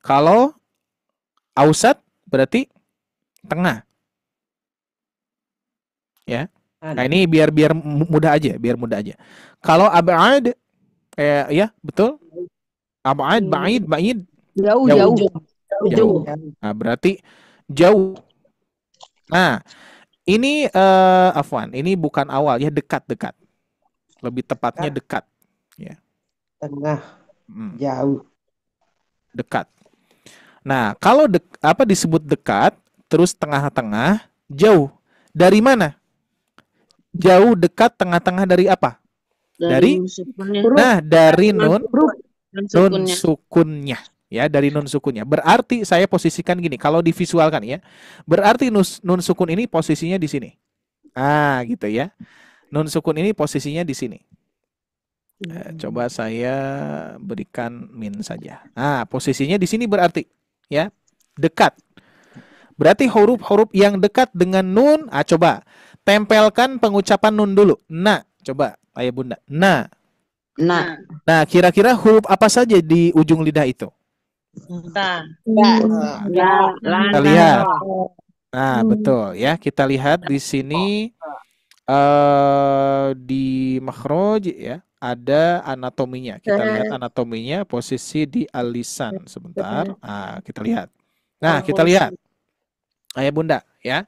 Kalau ausat berarti tengah. Ya. Nah, ini biar mudah aja, Kalau ab'ad ya, betul? Ab'ad, ba'id. Jauh. Nah, berarti jauh. Nah, ini afwan, ini bukan awal ya, dekat. Lebih tepatnya dekat, ya. Tengah. Jauh. Dekat. Nah, kalau disebut dekat, terus tengah-tengah, jauh. Dari mana? Jauh, dekat, tengah-tengah dari apa? Dari nun sukunnya. Ya, dari nun sukunnya. Berarti saya posisikan gini, kalau divisualkan ya. Berarti nun sukun ini posisinya di sini. Gitu ya. Nun sukun ini posisinya di sini. Coba saya berikan min saja. Posisinya di sini berarti ya, dekat. Berarti huruf-huruf yang dekat dengan nun, coba tempelkan pengucapan nun dulu. Nah, coba ayah bunda. Nah, kira-kira huruf apa saja di ujung lidah itu? Kita lihat. Nah, betul ya. Kita lihat di sini di makhraj ya, ada anatominya. Kita lihat anatominya, posisi di alisan. Sebentar. Kita lihat. Nah, kita lihat. Ayah bunda ya.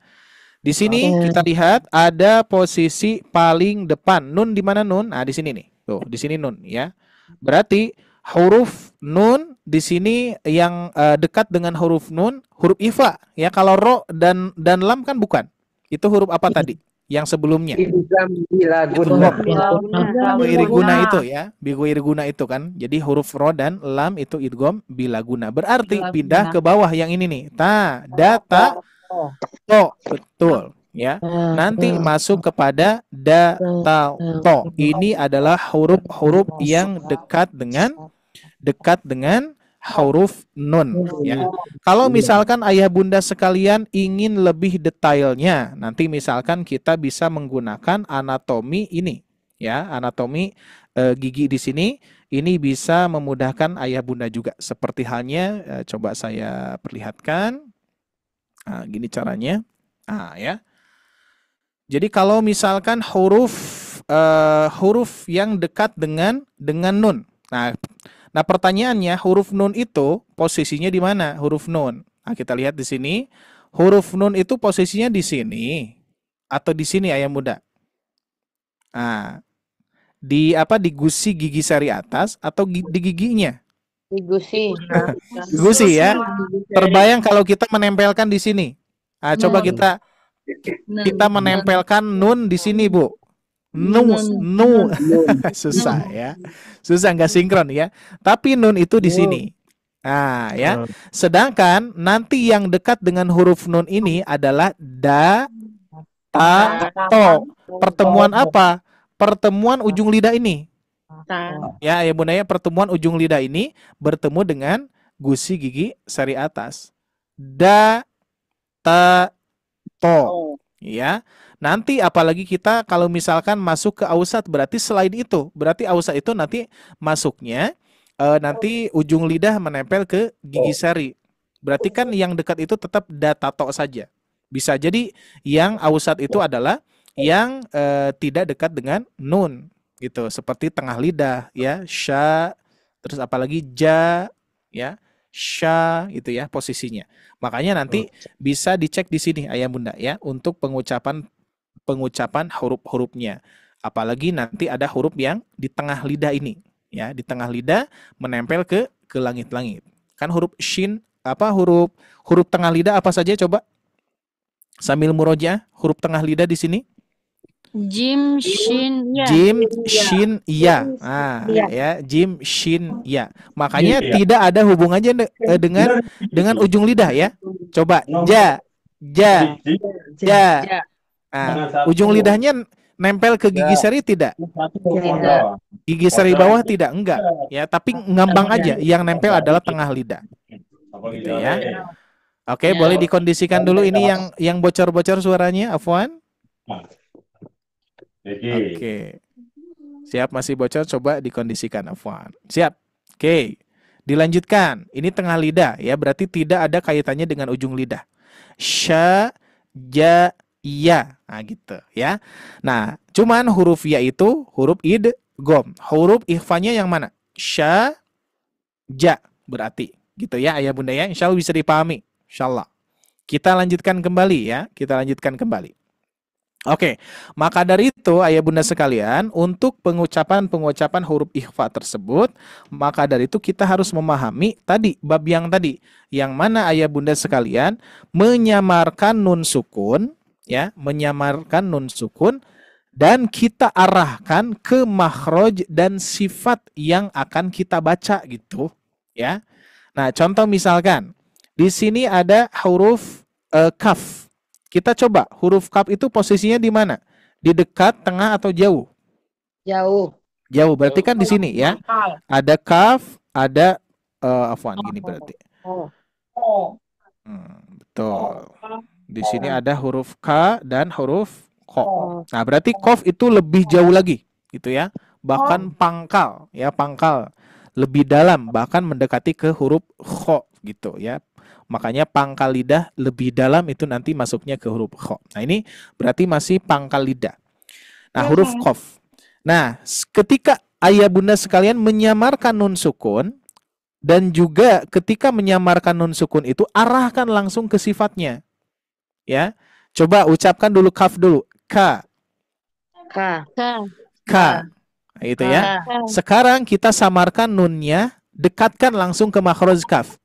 Di sini kita lihat ada posisi paling depan. Nun di mana nun? Di sini nih. Tuh, di sini nun ya. Berarti huruf nun di sini yang dekat dengan huruf nun, huruf ifa ya. Kalau ro dan lam kan bukan. Itu huruf apa tadi? Yang sebelumnya. Irguna itu ya. Irguna itu kan. Jadi huruf ro dan lam itu idgham bilaguna. Berarti pindah ke bawah yang ini nih. Ta, data, to. Betul ya. Nanti masuk kepada da, ta, to. Ini adalah huruf-huruf yang dekat dengan dekat dengan huruf nun ya. Kalau misalkan ayah bunda sekalian ingin lebih detailnya, nanti misalkan kita bisa menggunakan anatomi ini ya, anatomi gigi di sini ini bisa memudahkan ayah bunda juga. Seperti halnya coba saya perlihatkan. Nah, gini caranya. Nah, ya. Jadi kalau misalkan huruf yang dekat dengan nun. Nah, pertanyaannya huruf nun itu posisinya di mana? Huruf nun. Nah, kita lihat di sini. Huruf nun itu posisinya di sini atau di sini ayah muda? Nah, di gusi gigi seri atas atau di giginya? Di gusi. Gusi ya. Terbayang kalau kita menempelkan di sini. Nah, coba kita menempelkan nun di sini, Bu. Nu. Susah ya. Susah, nggak sinkron ya. Tapi nun itu di sini. Nah, ya. Sedangkan nanti yang dekat dengan huruf nun ini adalah da, ta, to. Pertemuan apa? Pertemuan ujung lidah ini. Ya, ya Bunda ya, pertemuan ujung lidah ini bertemu dengan gusi gigi seri atas. Da, ta, to. Ya. Nanti apalagi kita kalau misalkan masuk ke ausat, berarti selain itu, berarti ausat itu nanti masuknya nanti ujung lidah menempel ke gigi seri. Berarti kan yang dekat itu tetap datato saja. Bisa jadi yang ausat itu adalah yang tidak dekat dengan nun gitu, seperti tengah lidah ya, sya, terus apalagi ja ya, sya itu ya posisinya. Makanya nanti bisa dicek di sini ayah bunda ya untuk pengucapan huruf-hurufnya. Apalagi nanti ada huruf yang di tengah lidah ini, ya, di tengah lidah menempel ke langit-langit. Kan huruf shin, huruf tengah lidah apa saja coba? Sambil murojaah, huruf tengah lidah di sini. Jim, shin, ya. Jim, shin, ya. Nah, ya, jim, shin, ya. Makanya tidak ada hubungannya dengan ujung lidah ya. Coba ja. Nah, ujung lidahnya nempel ke gigi seri tidak? Tidak. Gigi seri bawah tidak, enggak. Ya, tapi ngambang aja. Yang nempel adalah tengah lidah. Gitu ya. Oke, boleh dikondisikan dulu ini yang bocor-bocor suaranya, Afwan. Oke. Siap, masih bocor, coba dikondisikan, Afwan. Siap. Oke. Dilanjutkan. Ini tengah lidah ya, berarti tidak ada kaitannya dengan ujung lidah. Sya, ja, ya. Nah, gitu ya. Nah, cuman huruf ya itu huruf idgham. Huruf ikhfanya yang mana? Sya, ja berarti. Gitu ya, ayah bunda ya. Insya Allah bisa dipahami. Insya Allah. Kita lanjutkan kembali ya. Kita lanjutkan kembali. Oke, maka dari itu ayah bunda sekalian, untuk pengucapan huruf ikhfa tersebut, maka dari itu kita harus memahami tadi bab yang tadi, yang mana ayah bunda sekalian menyamarkan nun sukun, ya, menyamarkan nun sukun dan kita arahkan ke makhraj dan sifat yang akan kita baca gitu, ya. Nah, contoh misalkan di sini ada huruf kaf. Kita coba, huruf kaf itu posisinya di mana? Di dekat, tengah, atau jauh? Jauh. Jauh, berarti kan di sini ya. Ada kaf, ada afwan gini berarti. Betul. Di sini ada huruf K dan huruf Ko. Nah, berarti kof itu lebih jauh lagi, gitu ya. Bahkan pangkal, ya, pangkal. Lebih dalam, bahkan mendekati ke huruf Kho, gitu ya. Makanya pangkal lidah lebih dalam itu nanti masuknya ke huruf kho. Nah, ini berarti masih pangkal lidah. Nah, huruf kof. Nah, ketika ayah bunda sekalian menyamarkan nun sukun, dan juga ketika menyamarkan nun sukun itu arahkan langsung ke sifatnya. Ya. Coba ucapkan dulu kaf dulu. K. Nah, itu ya. Sekarang kita samarkan nunnya, dekatkan langsung ke makhraj kaf.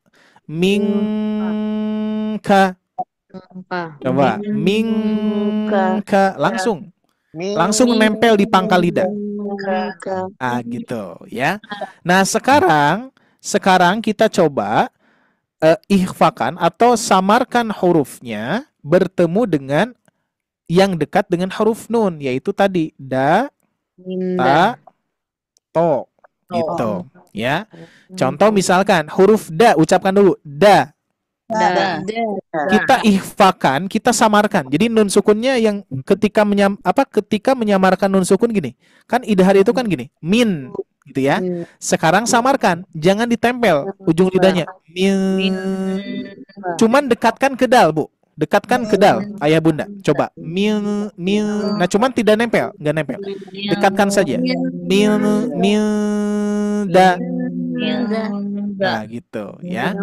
Mingka. Coba mingka langsung nempel di pangkal lidah. Ah, gitu ya. Nah, sekarang kita coba ikhfakan atau samarkan hurufnya bertemu dengan yang dekat dengan huruf nun, yaitu tadi da, ta, to, gitu. Ya. Contoh misalkan huruf da, ucapkan dulu da. Kita ihfakan, kita samarkan. Jadi nun sukunnya yang ketika menyamarkan nun sukun gini. Kan idhar itu kan gini, min gitu ya. Sekarang samarkan, jangan ditempel ujung lidahnya. Min. Cuman dekatkan ke dal, Bu. Dekatkan ke dal, ayah bunda. Coba mil. Nah, cuman tidak nempel, nggak nempel. Dekatkan saja. Mil da. Nah, gitu ya.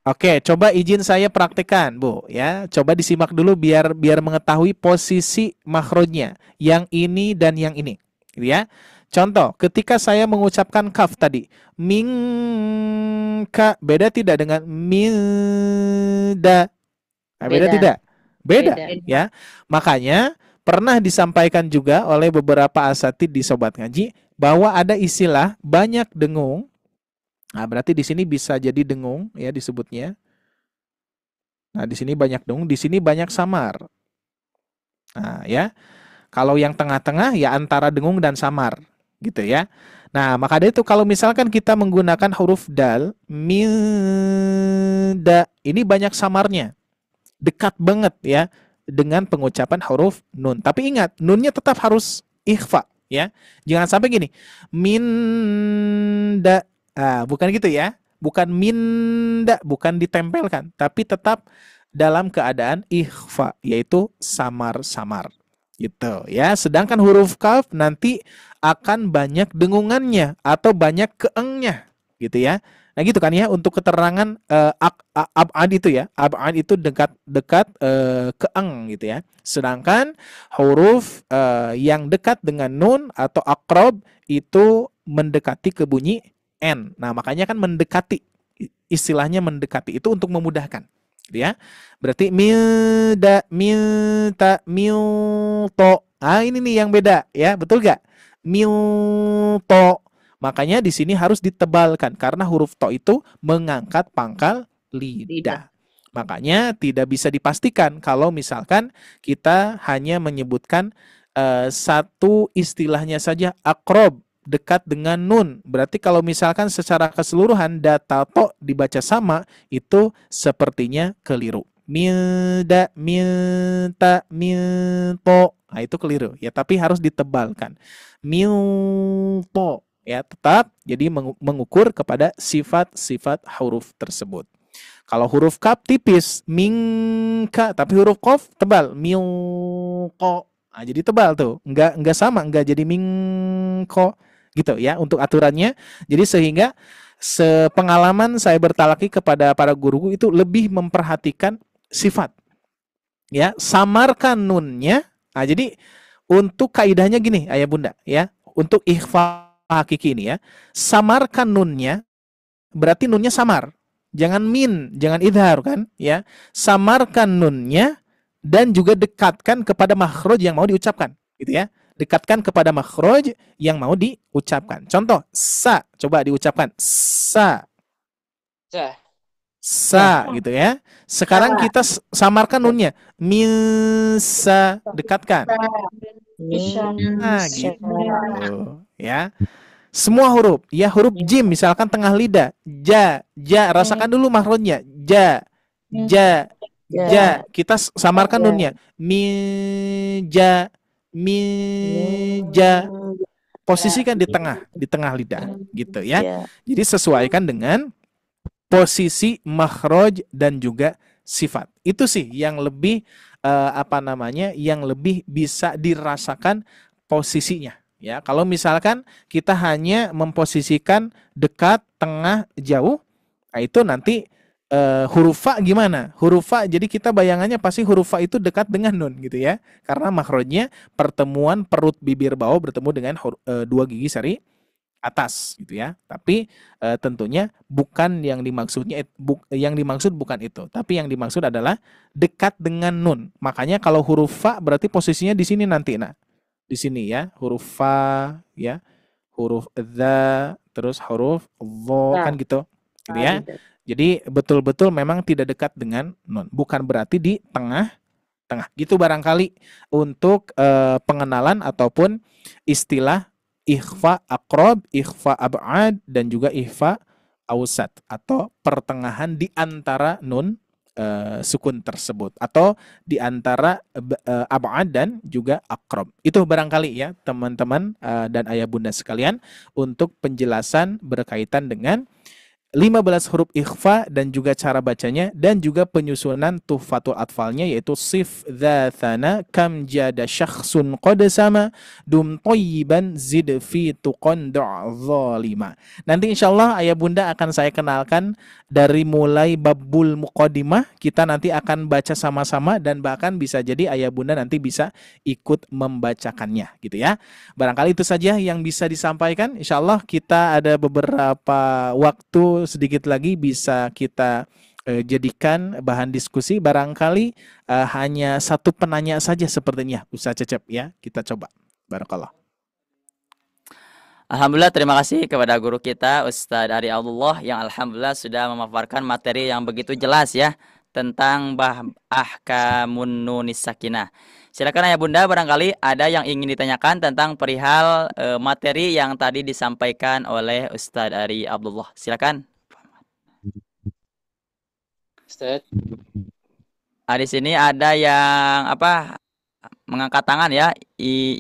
Oke, coba izin saya praktekkan, Bu, ya. Coba disimak dulu biar mengetahui posisi makhrajnya, yang ini dan yang ini, gitu ya. Contoh, ketika saya mengucapkan kaf tadi, mingka, beda tidak dengan milda? Nah, beda tidak? Beda, ya. Makanya pernah disampaikan juga oleh beberapa asatid di Sobat Ngaji bahwa ada istilah banyak dengung. Nah, berarti di sini bisa jadi dengung ya disebutnya. Nah, di sini banyak dengung, di sini banyak samar. Nah, ya. Kalau yang tengah-tengah ya antara dengung dan samar, gitu ya. Nah, maka dari itu kalau misalkan kita menggunakan huruf dal, milda, ini banyak samarnya. Dekat banget ya dengan pengucapan huruf nun. Tapi ingat, nunnya tetap harus ikhfa ya. Jangan sampai gini. Minda. Bukan gitu ya. Bukan minda, bukan ditempelkan, tapi tetap dalam keadaan ikhfa, yaitu samar-samar. Gitu ya. Sedangkan huruf kaf nanti akan banyak dengungannya atau banyak keengnya, gitu ya. Nah, gitu kan ya, untuk keterangan ab'ad itu ya. Ab'ad itu dekat keeng gitu ya. Sedangkan huruf yang dekat dengan nun atau aqrab itu mendekati ke bunyi n. Nah, makanya kan mendekati, istilahnya mendekati itu untuk memudahkan, gitu ya. Berarti milda, milta, milto. Ini nih yang beda ya, betul gak? Milto. Makanya di sini harus ditebalkan karena huruf to itu mengangkat pangkal lidah. Makanya tidak bisa dipastikan kalau misalkan kita hanya menyebutkan satu istilahnya saja, aqrab, dekat dengan nun. Berarti kalau misalkan secara keseluruhan data to dibaca sama, itu sepertinya keliru. Milda, milta, milto. Nah, itu keliru ya, tapi harus ditebalkan. Milto ya, tetap jadi mengukur kepada sifat-sifat huruf tersebut. Kalau huruf kaf tipis, mingka, tapi huruf qaf tebal, milko. Nah, jadi tebal tuh, enggak sama, enggak jadi mingko gitu ya untuk aturannya. Jadi sehingga sepengalaman saya bertalaki kepada para guru itu lebih memperhatikan sifat. Ya, samarkan nunnya. Nah, jadi untuk kaidahnya gini, ayah bunda ya, untuk ikhfa hakiki ini ya, samarkan nunnya, berarti nunnya samar, jangan min, jangan idhar kan ya, samarkan nunnya dan juga dekatkan kepada makhraj yang mau diucapkan, gitu ya, dekatkan kepada makhraj yang mau diucapkan. Contoh sa, coba diucapkan sa, gitu ya. Sekarang kita samarkan nunnya, misa, dekatkan. Nah, gitu ya. Semua huruf, ya huruf jim misalkan tengah lidah, ja, rasakan dulu makhrajnya, ja. Kita samarkan nunnya, mija. Posisikan di tengah lidah, gitu ya. Jadi sesuaikan dengan posisi makhraj dan juga sifat. Itu sih yang lebih yang lebih bisa dirasakan posisinya. Ya, kalau misalkan kita hanya memposisikan dekat, tengah, jauh, nah itu nanti huruf fa gimana? Huruf fa, jadi kita bayangannya pasti huruf fa itu dekat dengan nun gitu ya. Karena makhrajnya pertemuan perut bibir bawah bertemu dengan dua gigi seri atas gitu ya. Tapi tentunya bukan yang dimaksudnya yang dimaksud bukan itu, tapi yang dimaksud adalah dekat dengan nun. Makanya kalau huruf fa berarti posisinya di sini nanti. Nah, di sini ya, huruf fa ya, huruf dza, terus huruf dha kan gitu. Gitu ya. Jadi betul-betul memang tidak dekat dengan nun. Bukan berarti di tengah. Gitu barangkali untuk pengenalan ataupun istilah ikhfa aqrab, ikhfa ab'ad, dan juga ikhfa ausat atau pertengahan di antara nun sukun tersebut atau di antara ab'ad dan juga aqrab. Itu barangkali ya teman-teman dan ayah bunda sekalian untuk penjelasan berkaitan dengan 15 huruf ikhfa dan juga cara bacanya dan juga penyusunan tuhfatul atfalnya, yaitu sif dzatsana kam jada syakhsun qad sama dum thayyiban zid fi tuqan da' zalima. Nanti insyaallah ayah bunda akan saya kenalkan dari mulai babul muqaddimah, kita nanti akan baca sama-sama dan bahkan bisa jadi ayah bunda nanti bisa ikut membacakannya gitu ya. Barangkali itu saja yang bisa disampaikan. Insyaallah kita ada beberapa waktu sedikit lagi bisa kita jadikan bahan diskusi. Barangkali hanya satu penanya saja sepertinya Ustaz Cecep ya. Kita coba. Barakallah. Alhamdulillah, terima kasih kepada guru kita Ustadz Ari Abdullah yang alhamdulillah sudah memaparkan materi yang begitu jelas ya tentang ahkamun nunis sakinah. Silakan ayah bunda, barangkali ada yang ingin ditanyakan tentang perihal materi yang tadi disampaikan oleh Ustadz Ari Abdullah. Silakan. Ustaz. Di sini ada yang mengangkat tangan ya,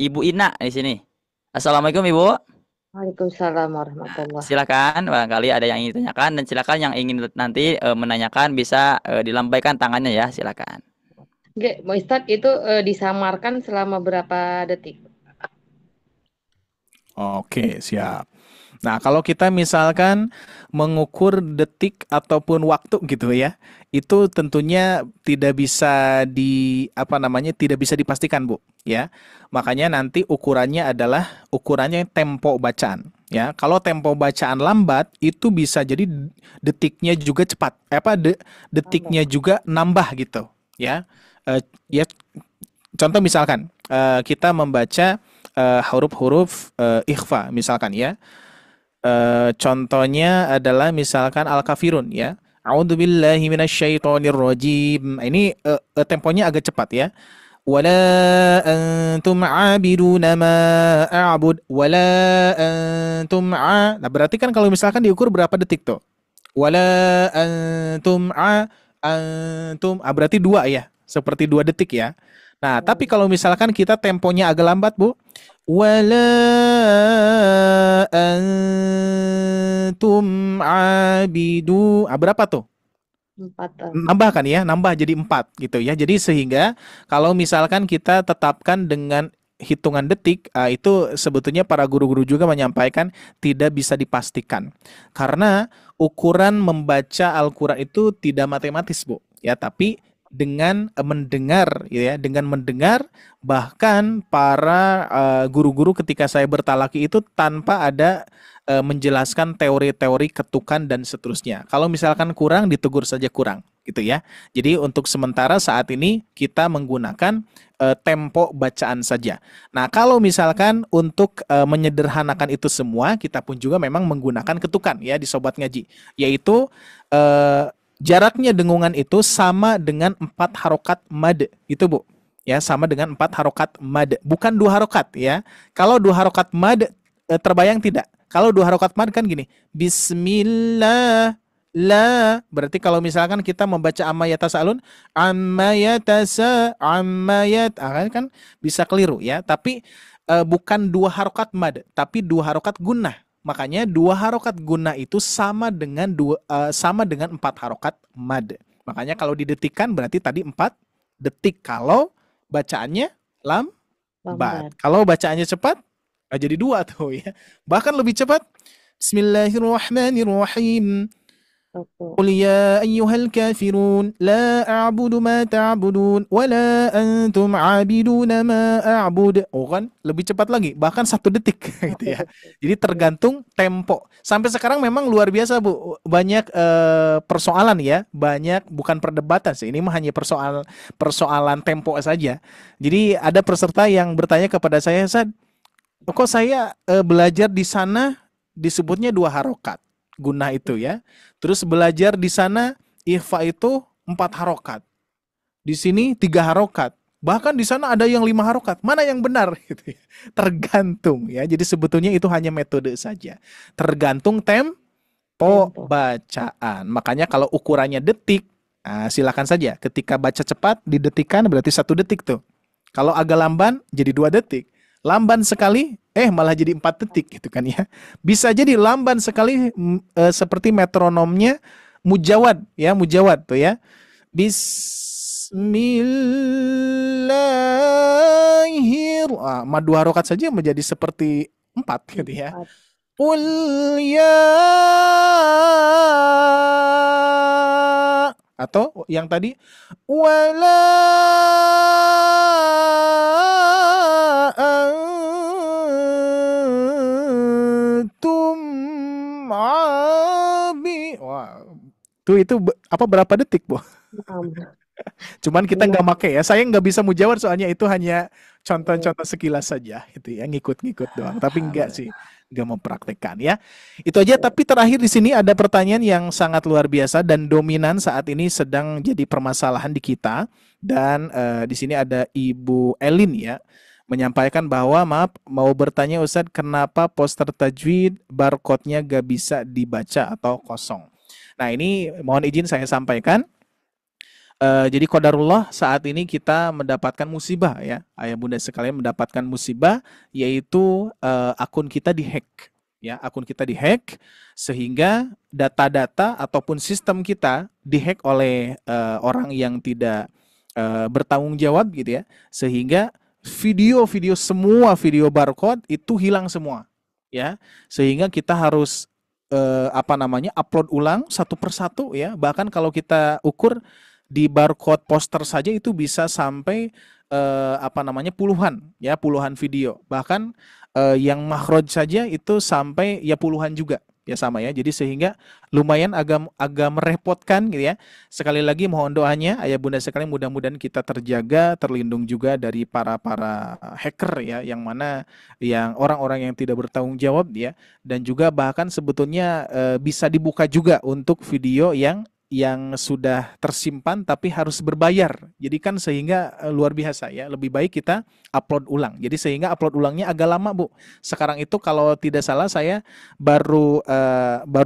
Ibu Ina di sini. Assalamualaikum Ibu. Waalaikumsalam warahmatullahi. Silakan, barangkali ada yang ingin ditanyakan dan silakan yang ingin nanti menanyakan bisa dilambaikan tangannya ya, silakan. Oke, Ustaz, itu disamarkan selama berapa detik? Oke, siap. Nah, kalau kita misalkan mengukur detik ataupun waktu gitu ya, itu tentunya tidak bisa tidak bisa dipastikan, Bu, ya. Makanya nanti ukurannya adalah ukurannya tempo bacaan, ya. Kalau tempo bacaan lambat itu bisa jadi detiknya juga cepat. Detiknya juga nambah gitu, ya. Contoh misalkan kita membaca huruf-huruf ikhfa misalkan ya. Contohnya adalah misalkan Al-Kafirun ya. A'udzubillahi minasyaitonirrajim. Ini temponya agak cepat ya. Wala antum 'abiduna ma a'bud wala antum Nah, berarti kan kalau misalkan diukur berapa detik tuh? Wala antum berarti 2 ya. Seperti 2 detik ya. Nah, tapi kalau misalkan kita temponya agak lambat, Bu. Wala antum abidu. Berapa tuh? 4. Nambah kan ya, nambah jadi 4 gitu ya. Jadi sehingga kalau misalkan kita tetapkan dengan hitungan detik, itu sebetulnya para guru-guru juga menyampaikan tidak bisa dipastikan. Karena ukuran membaca Al-Quran itu tidak matematis, Bu. Ya, tapi dengan mendengar ya, dengan mendengar, bahkan para guru-guru ketika saya bertalaki itu tanpa ada menjelaskan teori-teori ketukan dan seterusnya. Kalau misalkan kurang, ditegur saja kurang gitu ya. Jadi untuk sementara saat ini kita menggunakan tempo bacaan saja. Nah, kalau misalkan untuk menyederhanakan itu semua, kita pun juga memang menggunakan ketukan ya di Sobat Ngaji, yaitu jaraknya dengungan itu sama dengan 4 harokat mad. Itu, Bu. Ya, sama dengan 4 harokat mad. Bukan 2 harokat ya. Kalau 2 harokat mad terbayang tidak? Kalau 2 harokat mad kan gini. Bismillah. La. Berarti kalau misalkan kita membaca amma yatasa'alun, amma yatasa, kan bisa keliru ya. Tapi bukan 2 harokat mad, tapi 2 harokat gunnah. Makanya 2 harokat gunnah itu sama dengan 4 harokat mad. Makanya kalau didetikan berarti tadi 4 detik kalau bacaannya lambat. Kalau bacaannya cepat jadi 2 tuh ya. Bahkan lebih cepat. Bismillahirrahmanirrahim. Qul ya ayyuhal kafirun la a'budu ma ta'budun wa la antum 'abiduna ma a'bud. Oh kan lebih cepat lagi, bahkan 1 detik gitu ya. Jadi tergantung tempo. Sampai sekarang memang luar biasa, Bu. Banyak persoalan ya, banyak bukan perdebatan sih. Ini mah hanya persoalan tempo saja. Jadi ada peserta yang bertanya kepada saya, "Ustaz, kok saya belajar di sana disebutnya 2 harokat gunnah itu ya. Terus belajar di sana ikhfa itu 4 harokat. Di sini 3 harokat. Bahkan di sana ada yang 5 harokat. Mana yang benar? Gitu ya. Tergantung ya. Jadi sebetulnya itu hanya metode saja. Tergantung tempo bacaan. Makanya kalau ukurannya detik, nah, silakan saja. Ketika baca cepat didetikkan berarti 1 detik tuh. Kalau agak lamban jadi 2 detik. Lamban sekali malah jadi 4 detik gitu kan ya. Bisa jadi lamban sekali seperti metronomnya mujawad ya, mujawad tuh ya. Bismillahirrahmanirrahim. Mad 2 harokat saja menjadi seperti 4 gitu ya. Qul ya, atau yang tadi wala antum abi. Wah, itu berapa detik, Bu? Cuman kita nggak make ya. Saya nggak bisa mujawab soalnya itu hanya contoh-contoh sekilas saja gitu ya, ngikut-ngikut doang. Tapi enggak sih, nggak mempraktekkan ya. Itu aja. Tapi terakhir di sini ada pertanyaan yang sangat luar biasa dan dominan saat ini sedang jadi permasalahan di kita. Dan di sini ada Ibu Elin ya, menyampaikan bahwa maaf mau bertanya Ustadz, kenapa poster tajwid barcode-nya gak bisa dibaca atau kosong. Nah ini mohon izin saya sampaikan. Jadi qadarullah saat ini kita mendapatkan musibah ya, ayah bunda sekalian mendapatkan musibah, yaitu akun kita dihack ya, akun kita dihack sehingga data-data ataupun sistem kita dihack oleh orang yang tidak bertanggung jawab gitu ya, sehingga video-video semua video barcode itu hilang semua ya, sehingga kita harus upload ulang satu persatu ya. Bahkan kalau kita ukur di barcode poster saja itu bisa sampai puluhan video. Bahkan yang makhraj saja itu sampai ya puluhan juga ya sama ya. Jadi sehingga lumayan agak merepotkan gitu ya. Sekali lagi mohon doanya ayah bunda sekalian, mudah-mudahan kita terjaga, terlindung juga dari para hacker ya, yang mana yang orang-orang yang tidak bertanggung jawab ya, dan juga bahkan sebetulnya bisa dibuka juga untuk video yang sudah tersimpan tapi harus berbayar. Jadi kan sehingga luar biasa ya, lebih baik kita upload ulang. Jadi sehingga upload ulangnya agak lama, Bu. Sekarang itu kalau tidak salah saya baru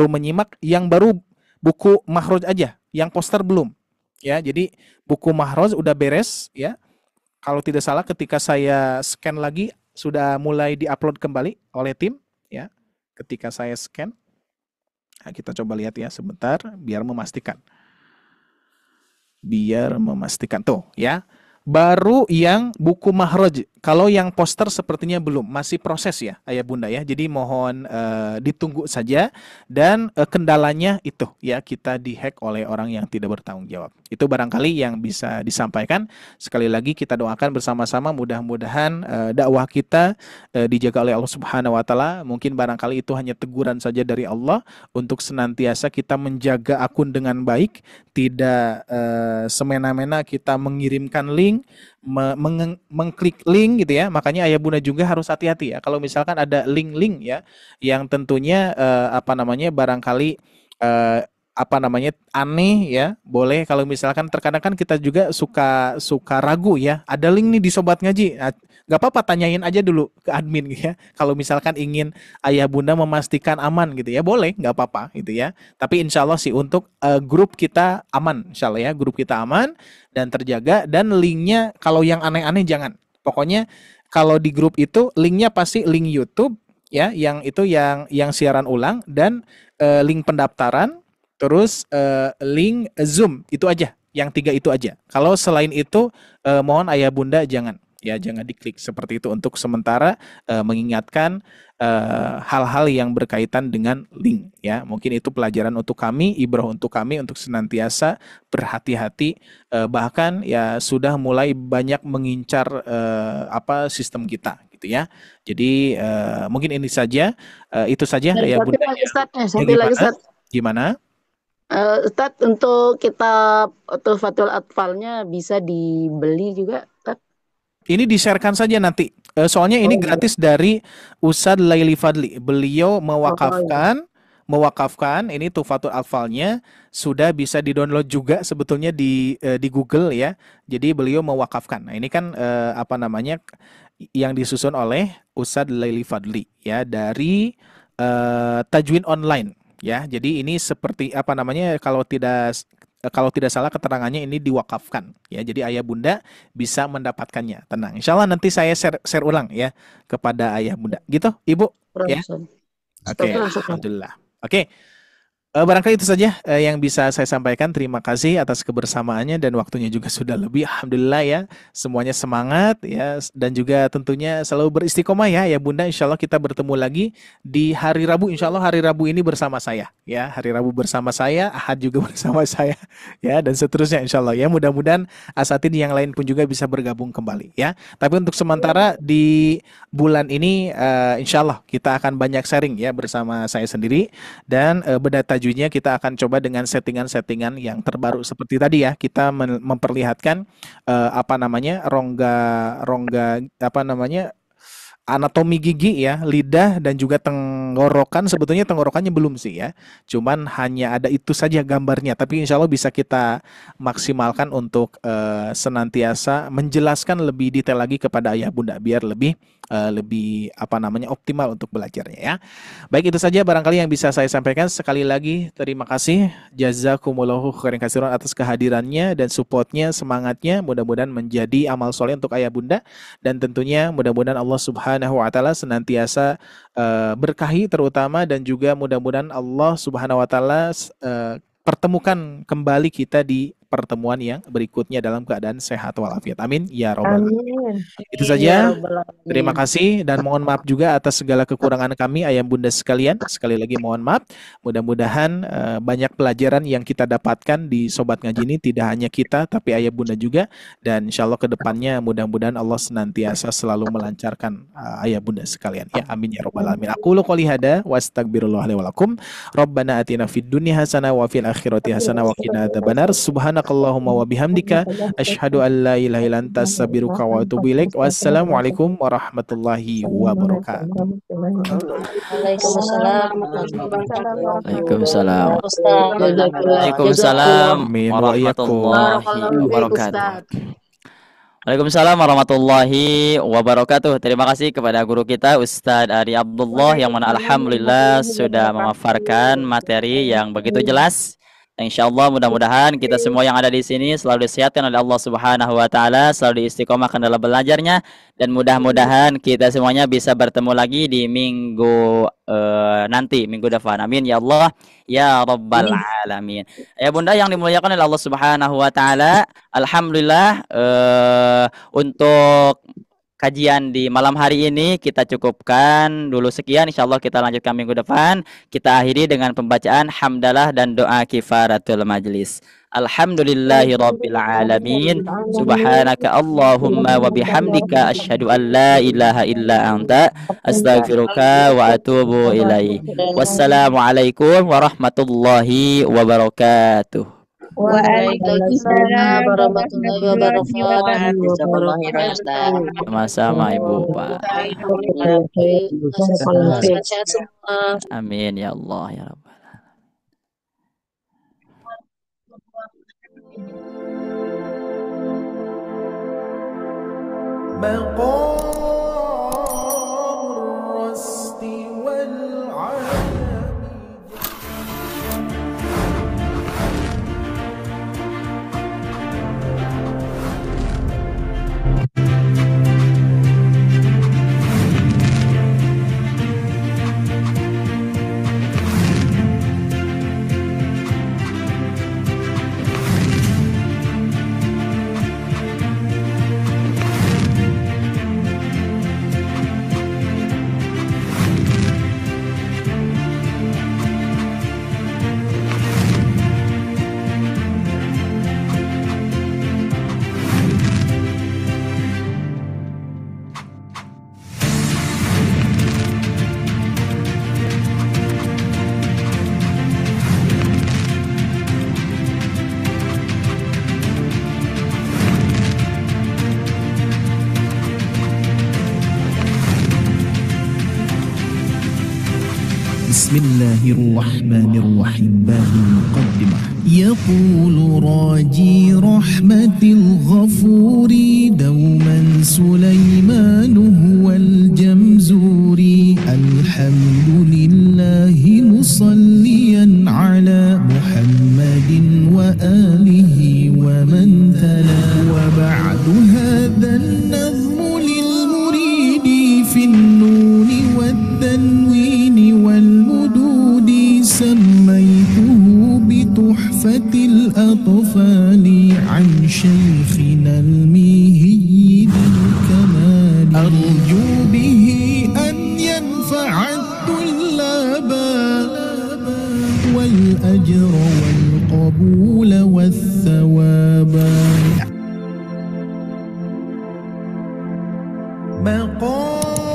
menyimak yang baru buku makhraj aja, yang poster belum. Ya, jadi buku makhraj udah beres ya. Kalau tidak salah ketika saya scan lagi sudah mulai diupload kembali oleh tim ya. Ketika saya scan, nah, kita coba lihat ya sebentar biar memastikan. Tuh ya. Baru yang buku makhraj. Kalau yang poster sepertinya belum, masih proses ya ayah bunda ya. Jadi mohon ditunggu saja. Dan kendalanya itu ya, kita dihack oleh orang yang tidak bertanggung jawab. Itu barangkali yang bisa disampaikan. Sekali lagi kita doakan bersama-sama, mudah-mudahan dakwah kita dijaga oleh Allah Subhanahu wa taala. Mungkin barangkali itu hanya teguran saja dari Allah untuk senantiasa kita menjaga akun dengan baik, tidak semena-mena kita mengirimkan link, mengklik link gitu ya. Makanya ayah bunda juga harus hati-hati ya kalau misalkan ada link-link ya yang tentunya barangkali aneh ya. Boleh kalau misalkan terkadang kan kita juga suka ragu ya, ada link nih di Sobat Ngaji. Nah, nggak apa-apa, tanyain aja dulu ke admin gitu ya. Kalau misalkan ingin ayah bunda memastikan aman gitu ya, boleh, nggak apa-apa gitu ya. Tapi insya Allah sih untuk grup kita aman, insya Allah ya, grup kita aman dan terjaga. Dan linknya kalau yang aneh-aneh jangan. Pokoknya kalau di grup itu linknya pasti link YouTube ya, yang itu yang siaran ulang, dan link pendaftaran, terus link Zoom, itu aja, yang 3 itu aja. Kalau selain itu mohon ayah bunda jangan diklik seperti itu untuk sementara, mengingatkan hal-hal yang berkaitan dengan link ya. Mungkin itu pelajaran untuk kami, ibrah untuk kami untuk senantiasa berhati-hati, bahkan ya sudah mulai banyak mengincar sistem kita gitu ya. Jadi mungkin ini saja, itu saja ya bunda. Gimana? Ustadz, untuk kitab Tuhfatul Atfalnya bisa dibeli juga, Ustadz? Ini di-sharekan saja nanti. Soalnya ini gratis dari Ustadz Laili Fadli. Beliau mewakafkan mewakafkan, ini Tuhfatul Atfalnya sudah bisa di-download juga sebetulnya di Google ya. Jadi beliau mewakafkan. Nah, ini kan yang disusun oleh Ustadz Laili Fadli ya dari Tajwid Online ya. Jadi ini seperti kalau tidak salah keterangannya ini diwakafkan ya. Jadi ayah bunda bisa mendapatkannya. Tenang. Insya Allah nanti saya share ulang ya kepada ayah bunda. Gitu Ibu ya. Oke, alhamdulillah. Oke. Barangkali itu saja yang bisa saya sampaikan. Terima kasih atas kebersamaannya dan waktunya juga sudah lebih. Alhamdulillah ya, semuanya semangat ya, dan juga tentunya selalu beristiqomah ya Bunda. Insya Allah kita bertemu lagi di hari Rabu. Insya Allah hari Rabu ini bersama saya ya, hari Rabu bersama saya, Ahad juga bersama saya ya, dan seterusnya Insya Allah ya. Mudah-mudahan asatid yang lain pun juga bisa bergabung kembali ya. Tapi untuk sementara di bulan ini Insya Allah kita akan banyak sharing ya bersama saya sendiri, dan beda tajwidnya kita akan coba dengan settingan-settingan yang terbaru seperti tadi ya. Kita memperlihatkan rongga anatomi gigi ya, lidah dan juga tenggorokan. Sebetulnya tenggorokannya belum sih ya, cuman hanya ada itu saja gambarnya. Tapi insya Allah bisa kita maksimalkan untuk senantiasa menjelaskan lebih detail lagi kepada ayah bunda biar lebih optimal untuk belajarnya ya. Baik, itu saja barangkali yang bisa saya sampaikan. Sekali lagi terima kasih, jazakumullahu khairan katsiran atas kehadirannya dan supportnya, semangatnya. Mudah-mudahan menjadi amal soleh untuk ayah bunda, dan tentunya mudah-mudahan Allah Subhanahu wa taala senantiasa berkahi terutama, dan juga mudah-mudahan Allah Subhanahu wa taala pertemukan kembali kita di pertemuan yang berikutnya dalam keadaan sehat walafiat. Amin ya robbal alamin. Itu saja. Terima kasih dan mohon maaf juga atas segala kekurangan kami ayah bunda sekalian. Sekali lagi mohon maaf. Mudah-mudahan banyak pelajaran yang kita dapatkan di Sobat Ngaji ini, tidak hanya kita tapi ayah bunda juga, dan insya Allah kedepannya mudah-mudahan Allah senantiasa selalu melancarkan ayah bunda sekalian ya. Amin ya robbal alamin. Aku qouli hada wa astagfirullah li wa lakum. Rabbana atina fid dunya hasanah wa fil akhirati hasanah wa qina adzabannar. Subhanakallahumma wa bihamdika asyhadu an la ilaha illa anta astaghfiruka wa atubu ilaik. Wassalamualaikum warahmatullahi wabarakatuh. Waalaikumsalam. Waalaikumsalam warahmatullahi wabarakatuh. Waalaikumsalam warahmatullahi wabarakatuh. Terima kasih kepada guru kita Ustadz Ari Abdullah yang mana alhamdulillah sudah memaparkan materi yang begitu jelas. Insyaallah mudah-mudahan kita semua yang ada di sini selalu disehatkan oleh Allah Subhanahu wa taala, selalu diistiqomahkan dalam belajarnya, dan mudah-mudahan kita semuanya bisa bertemu lagi di minggu nanti, minggu depan. Amin ya Allah ya rabbal alamin. Ya bunda yang dimuliakan oleh Allah Subhanahu wa taala, alhamdulillah untuk kajian di malam hari ini kita cukupkan dulu sekian. Insyaallah kita lanjutkan minggu depan. Kita akhiri dengan pembacaan hamdalah dan doa kifaratul majlis. Alhamdulillahi rabbil alamin. Subhanaka Allahumma wa bihamdika asyhadu an la ilaha illa anta astaghfiruka wa atubu ilaih. Wassalamualaikum warahmatullahi wabarakatuh. Waalaikumsalam warahmatullahi wabarakatuh. Sama-sama Ibu Pak. Amin ya Allah ya Rabbal alamin. Bismillahirrahmanirrahim. Bagi muqaddimah. يقول راجي رحمة الغفور دوما سليمان هو الجمزوري الحمد لله مصليا على محمد وآله ومن تلا وبعد هذا النظم للمريد في النون والتنوين والمدود سميته بتحفة الأطفال عن شيخنا الميهي بالكمال أرجو به أن ينفع الطلاب والأجر والقبول والثواب. مقام